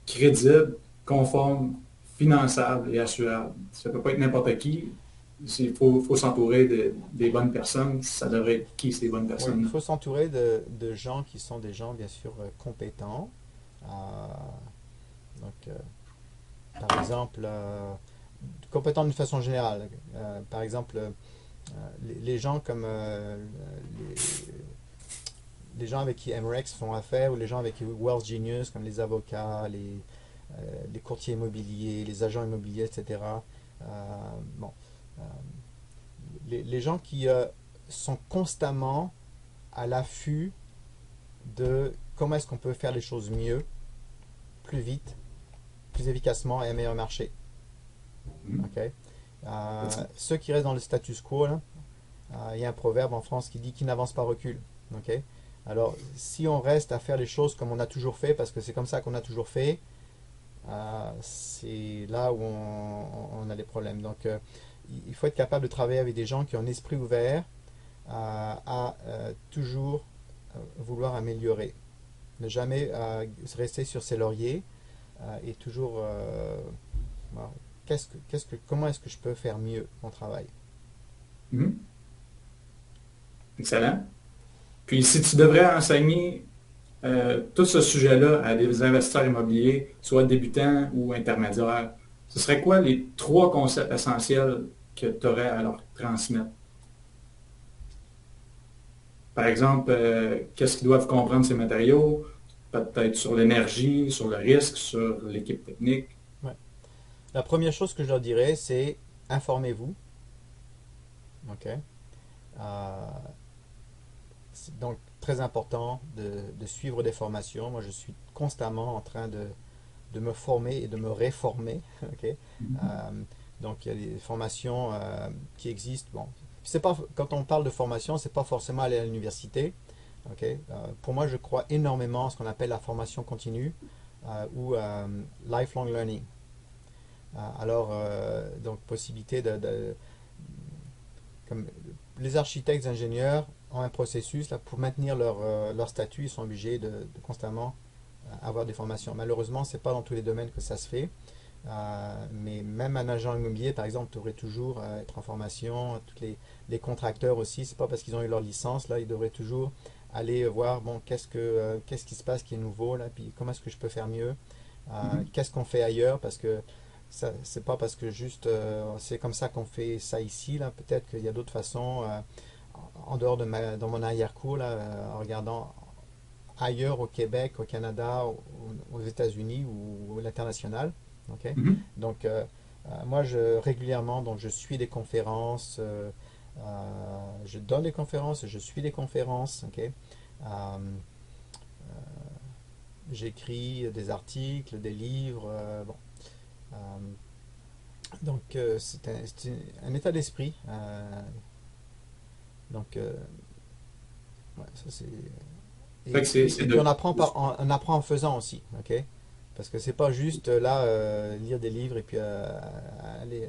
crédible, conforme, finançable et assurable? Ça ne peut pas être n'importe qui. Il faut s'entourer des bonnes personnes. Ça devrait être qui ces bonnes Oui, il personnes-là? faut s'entourer de gens qui sont des gens, bien sûr, compétents. Euh, donc, par exemple, compétents d'une façon générale. Par exemple, les gens comme les gens avec qui MREX font affaire, ou les gens avec qui Wealth Genius, comme les avocats, les courtiers immobiliers, les agents immobiliers, etc. Bon, euh, les gens qui sont constamment à l'affût de comment est-ce qu'on peut faire les choses mieux, plus vite, plus efficacement et à meilleur marché. Okay? Ceux qui restent dans le status quo, il y a un proverbe en France qui dit qui n'avance pas recule. Okay? Alors, si on reste à faire les choses comme on a toujours fait, parce que c'est comme ça qu'on a toujours fait, c'est là où on a des problèmes. Donc, il faut être capable de travailler avec des gens qui ont un esprit ouvert, à toujours vouloir améliorer. Ne jamais rester sur ses lauriers et toujours voilà, comment est-ce que je peux faire mieux mon travail. Mhm. Excellent. Puis si tu devrais enseigner tout ce sujet-là à des investisseurs immobiliers, soit débutants ou intermédiaires, ce serait quoi les trois concepts essentiels que tu aurais à leur transmettre? Par exemple, qu'est-ce qu'ils doivent comprendre ces matériaux, peut-être sur l'énergie, sur le risque, sur l'équipe technique. Ouais. La première chose que je leur dirais, c'est informez-vous. Ok. Euh, c'est donc très important de suivre des formations. Moi, je suis constamment en train de me former et de me réformer. Ok. Donc, il y a des formations qui existent. Bon, c'est pas, quand on parle de formation, c'est pas forcément aller à l'université. Ok. Pour moi, je crois énormément à ce qu'on appelle la formation continue ou lifelong learning. Alors, donc, possibilité comme les architectes, ingénieurs ont un processus là, pour maintenir leur statut, ils sont obligés de constamment avoir des formations. Malheureusement, c'est pas dans tous les domaines que ça se fait. Mais même un agent immobilier, par exemple, devrait toujours être en formation. Tous les contracteurs aussi, c'est pas parce qu'ils ont eu leur licence, là, ils devraient toujours aller voir, bon, qu'est-ce qui se passe qui est nouveau, là, puis comment est-ce que je peux faire mieux, Mhm. qu'est-ce qu'on fait ailleurs, parce que ça, c'est pas parce que juste c'est comme ça qu'on fait ça ici, là, peut-être qu'il y a d'autres façons, en dehors dans mon arrière-cour, là, en regardant ailleurs au Québec, au Canada, aux États-Unis ou à l'international. Ok. Mhm. Donc, moi, régulièrement, donc, je suis des conférences, je donne des conférences, je suis des conférences. Ok. J'écris des articles, des livres. Bon. Euh, donc, c'est un état d'esprit. Donc, ouais, ça c'est. Fait Et que c'est puis, c'est et puis de... on apprend en faisant aussi, ok? Parce que c'est pas juste là lire des livres et puis aller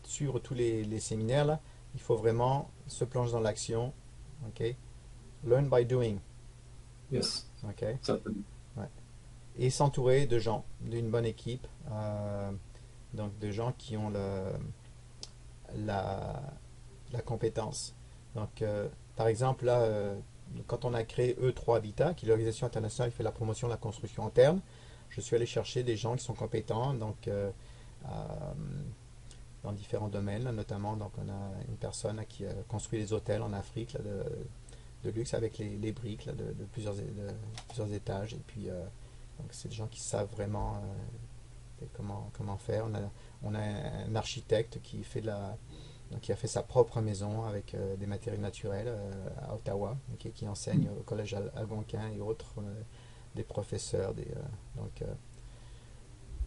suivre tous les séminaires là. Il faut vraiment se plonger dans l'action, ok? Learn by doing, Yes, ok? certainement. Ouais. Et s'entourer de gens, d'une bonne équipe, donc de gens qui ont la, la compétence. Donc, par exemple, là, quand on a créé E3 Habitat, qui est l'organisation internationale qui fait la promotion de la construction interne, je suis allé chercher des gens qui sont compétents, donc euh, dans différents domaines, là, notamment, donc on a une personne là, qui construit des hôtels en Afrique là, de luxe avec les briques là, plusieurs étages, et puis donc c'est des gens qui savent vraiment comment faire. On a un architecte qui a fait sa propre maison avec des matériaux naturels à Ottawa, ok, qui enseigne au collège algonquin et autres, des professeurs. Donc,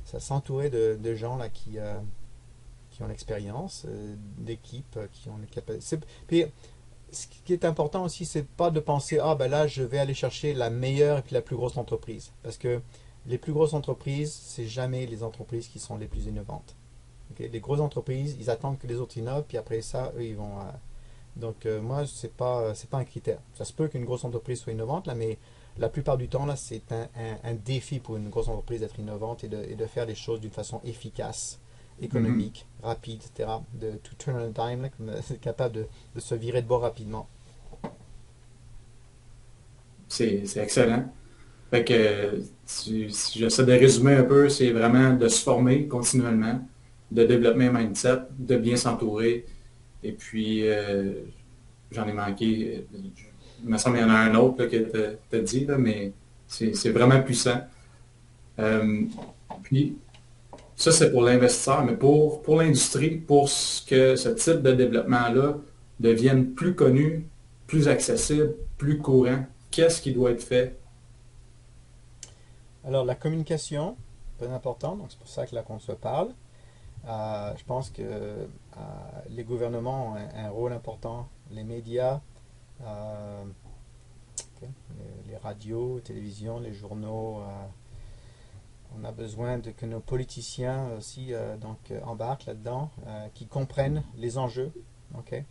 ça s'entourer de gens là qui ont l'expérience, d'équipes qui ont les capacités. Puis, ce qui est important aussi, c'est pas de penser, ah ben là, je vais aller chercher la meilleure et puis la plus grosse entreprise. Parce que les plus grosses entreprises, c'est jamais les entreprises qui sont les plus innovantes. Ok. Les grosses entreprises, ils attendent que les autres innovent, puis après ça, eux, ils vont. Donc, moi, c'est pas un critère. Ça se peut qu'une grosse entreprise soit innovante, là, mais la plupart du temps, là, c'est un défi pour une grosse entreprise d'être innovante et de faire les choses d'une façon efficace, Mhm. économique, rapide, etc. To turn on a dime, là, capable de se virer de bord rapidement. C'est excellent. Fait que si j'essaie de résumer un peu, c'est vraiment de se former continuellement, de développer un mindset, de bien s'entourer. Et puis, j'en ai manqué. Il me semble qu'il y en a un autre là, que tu as dit, là, mais c'est vraiment puissant. Euh, puis, ça, c'est pour l'investisseur, mais pour l'industrie, pour ce que ce type de développement-là devienne plus connu, plus accessible, plus courant, qu'est-ce qui doit être fait? Alors, la communication, très important, donc c'est pour ça que là qu'on se parle. Je pense que les gouvernements ont un rôle important, les médias, euh, ok, les radios, les télévisions, les journaux. On a besoin que nos politiciens aussi embarquent là-dedans, qui comprennent les enjeux. Ok.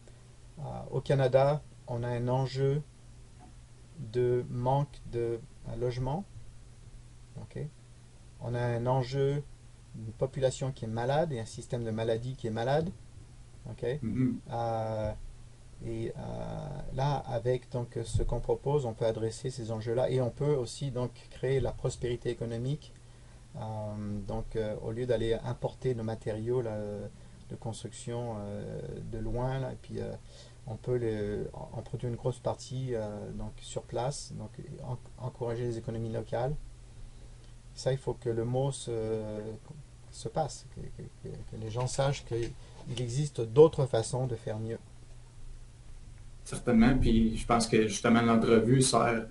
Au Canada, on a un enjeu de manque de logement. Ok. On a un enjeu, une population qui est malade et un système de maladie qui est malade. Ok. Mhm. Euh, Là, avec donc ce qu'on propose, on peut adresser ces enjeux-là et on peut aussi donc créer la prospérité économique. Au lieu d'aller importer nos matériaux là, de construction de loin, là, et puis on peut en produire une grosse partie donc sur place, donc encourager les économies locales. Ça, il faut que le mot se passe, que les gens sachent qu'il existe d'autres façons de faire mieux. Certainement. Puis je pense que justement l'entrevue sert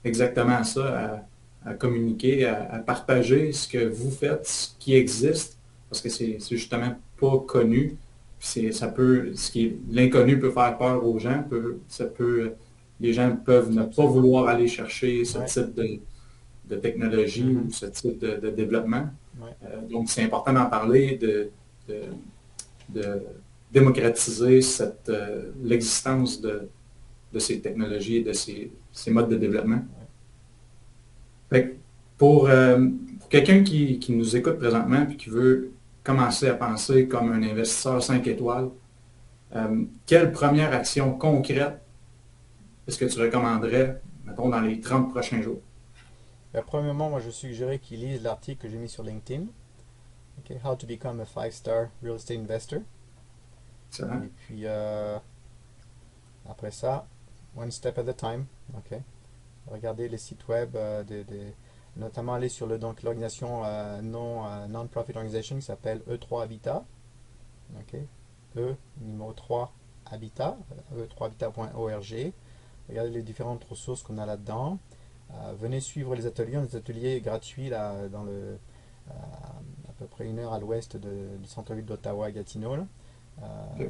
exactement à ça, à communiquer, à partager ce que vous faites, ce qui existe, parce que c'est justement pas connu. Puis ça peut, l'inconnu peut faire peur aux gens, les gens peuvent ne pas Absolument. vouloir aller chercher ce Ouais. type de technologie ou Mhm. ce type de développement. Ouais. Donc c'est important d'en parler, de, de démocratiser l'existence de ces technologies et de ces modes de développement. Ouais. Fait que pour quelqu'un qui nous écoute présentement et qui veut commencer à penser comme un investisseur 5 étoiles, quelle première action concrète est-ce que tu recommanderais, mettons, dans les 30 prochains jours? Premièrement, moi je suggérais qu'ils lisent l'article que j'ai mis sur LinkedIn. Okay, How to become a 5-star real estate investor. Excellent. Et puis après ça, one step at a time. Okay. Regardez les sites web, notamment aller sur donc l'organisation non-profit organization qui s'appelle E3 Habitat. Okay. E numéro 3 Habitat, e3habitat.org. Regardez les différentes ressources qu'on a là-dedans. Venez suivre les ateliers, des ateliers gratuits là, à peu près 1 heure à l'ouest du centre-ville d'Ottawa, Gatineau. Là. OK.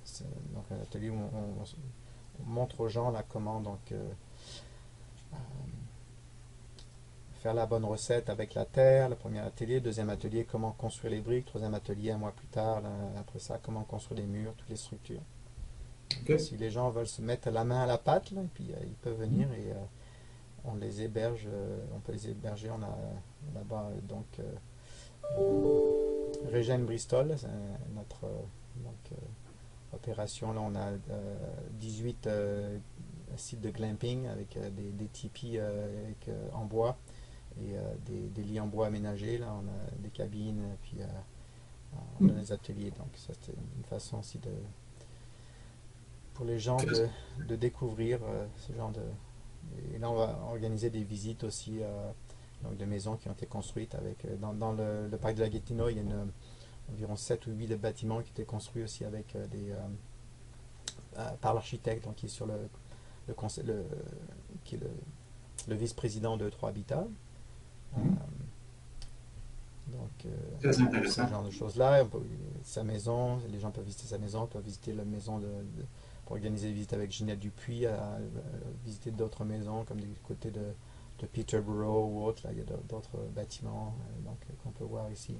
C'est donc un atelier où on montre aux gens là, comment donc, faire la bonne recette avec la terre, le premier atelier, deuxième atelier, comment construire les briques, troisième atelier, 1 mois plus tard, là, après ça, comment construire les murs, toutes les structures. Donc, OK. si les gens veulent se mettre la main à la pâte, là, et puis ils peuvent venir et on les héberge, on peut les héberger. On a là-bas donc Régène Bristol, c'est notre donc, opération. Là, on a 18 sites de glamping avec des tipis en bois et des lits en bois aménagés. Là, on a des cabines, puis on a des ateliers. Donc, ça, c'est une façon aussi pour les gens de découvrir ce genre de. Et là, on va organiser des visites aussi donc de maisons qui ont été construites avec. Dans le parc de la Gatineau, il y a environ 7 ou 8 de bâtiments qui étaient construits aussi avec par l'architecte, donc qui est sur le conseil, qui est le vice-président de E3 Habitat. Très Ce intéressant. genre de choses-là. Sa maison, les gens peuvent visiter sa maison, peuvent visiter la maison pour organiser des visites avec Ginette Dupuis, à visiter d'autres maisons comme du côté de Peterborough ou autre. Là, il y a d'autres bâtiments qu'on peut voir ici.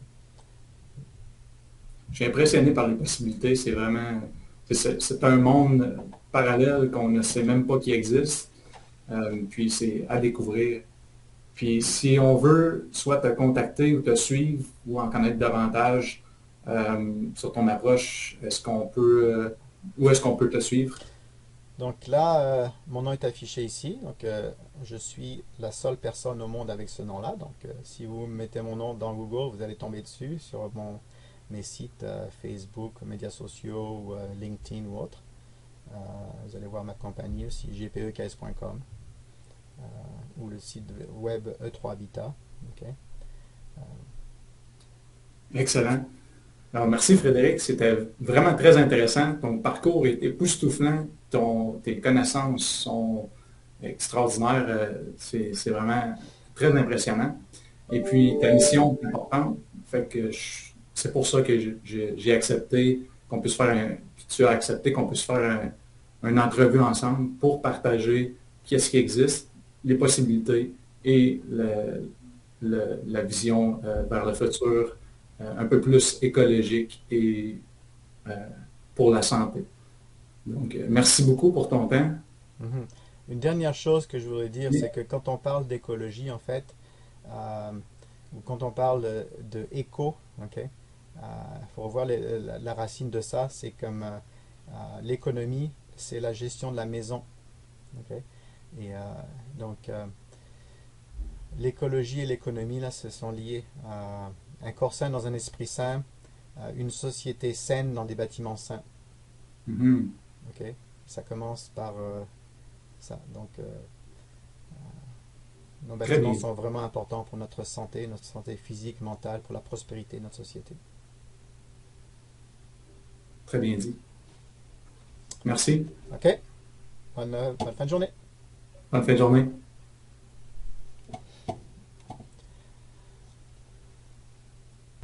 Je suis impressionné par les possibilités. C'est vraiment, c'est un monde parallèle qu'on ne sait même pas qu'il existe. Puis c'est à découvrir. Puis si on veut soit te contacter ou te suivre ou en connaître davantage sur ton approche, où est-ce qu'on peut te suivre? Donc là, mon nom est affiché ici. Donc je suis la seule personne au monde avec ce nom-là. Donc si vous mettez mon nom dans Google, vous allez tomber dessus sur mes sites Facebook, médias sociaux, ou, LinkedIn ou autres. Vous allez voir ma compagnie aussi, gpeks.com, ou le site web E3 Habitat. Okay. Excellent. Alors, merci Frédéric, c'était vraiment très intéressant. Ton parcours est époustouflant, tes connaissances sont extraordinaires. C'est vraiment très impressionnant. Et puis, ta mission est importante. Fait que c'est pour ça que j'ai accepté qu'on puisse faire tu as accepté qu'on puisse faire une entrevue ensemble pour partager qu'est-ce qui existe, les possibilités et la vision vers le futur un peu plus écologique et pour la santé. Donc, merci beaucoup pour ton temps. Mhm. Une dernière chose que je voudrais dire, Oui. c'est que quand on parle d'écologie, en fait, euh, ou quand on parle de éco, ok, faut revoir la racine de ça, c'est comme l'économie, c'est la gestion de la maison, ok. Et donc l'écologie et l'économie là, se sont liés. Un corps sain dans un esprit sain, une société saine dans des bâtiments sains, Mhm. ok. Ça commence par ça. Donc nos Très bâtiments bien. sont vraiment importants pour notre santé physique, mentale, pour la prospérité de notre société. Très bien dit. Merci. Ok, bonne fin de journée. Bonne fin de journée.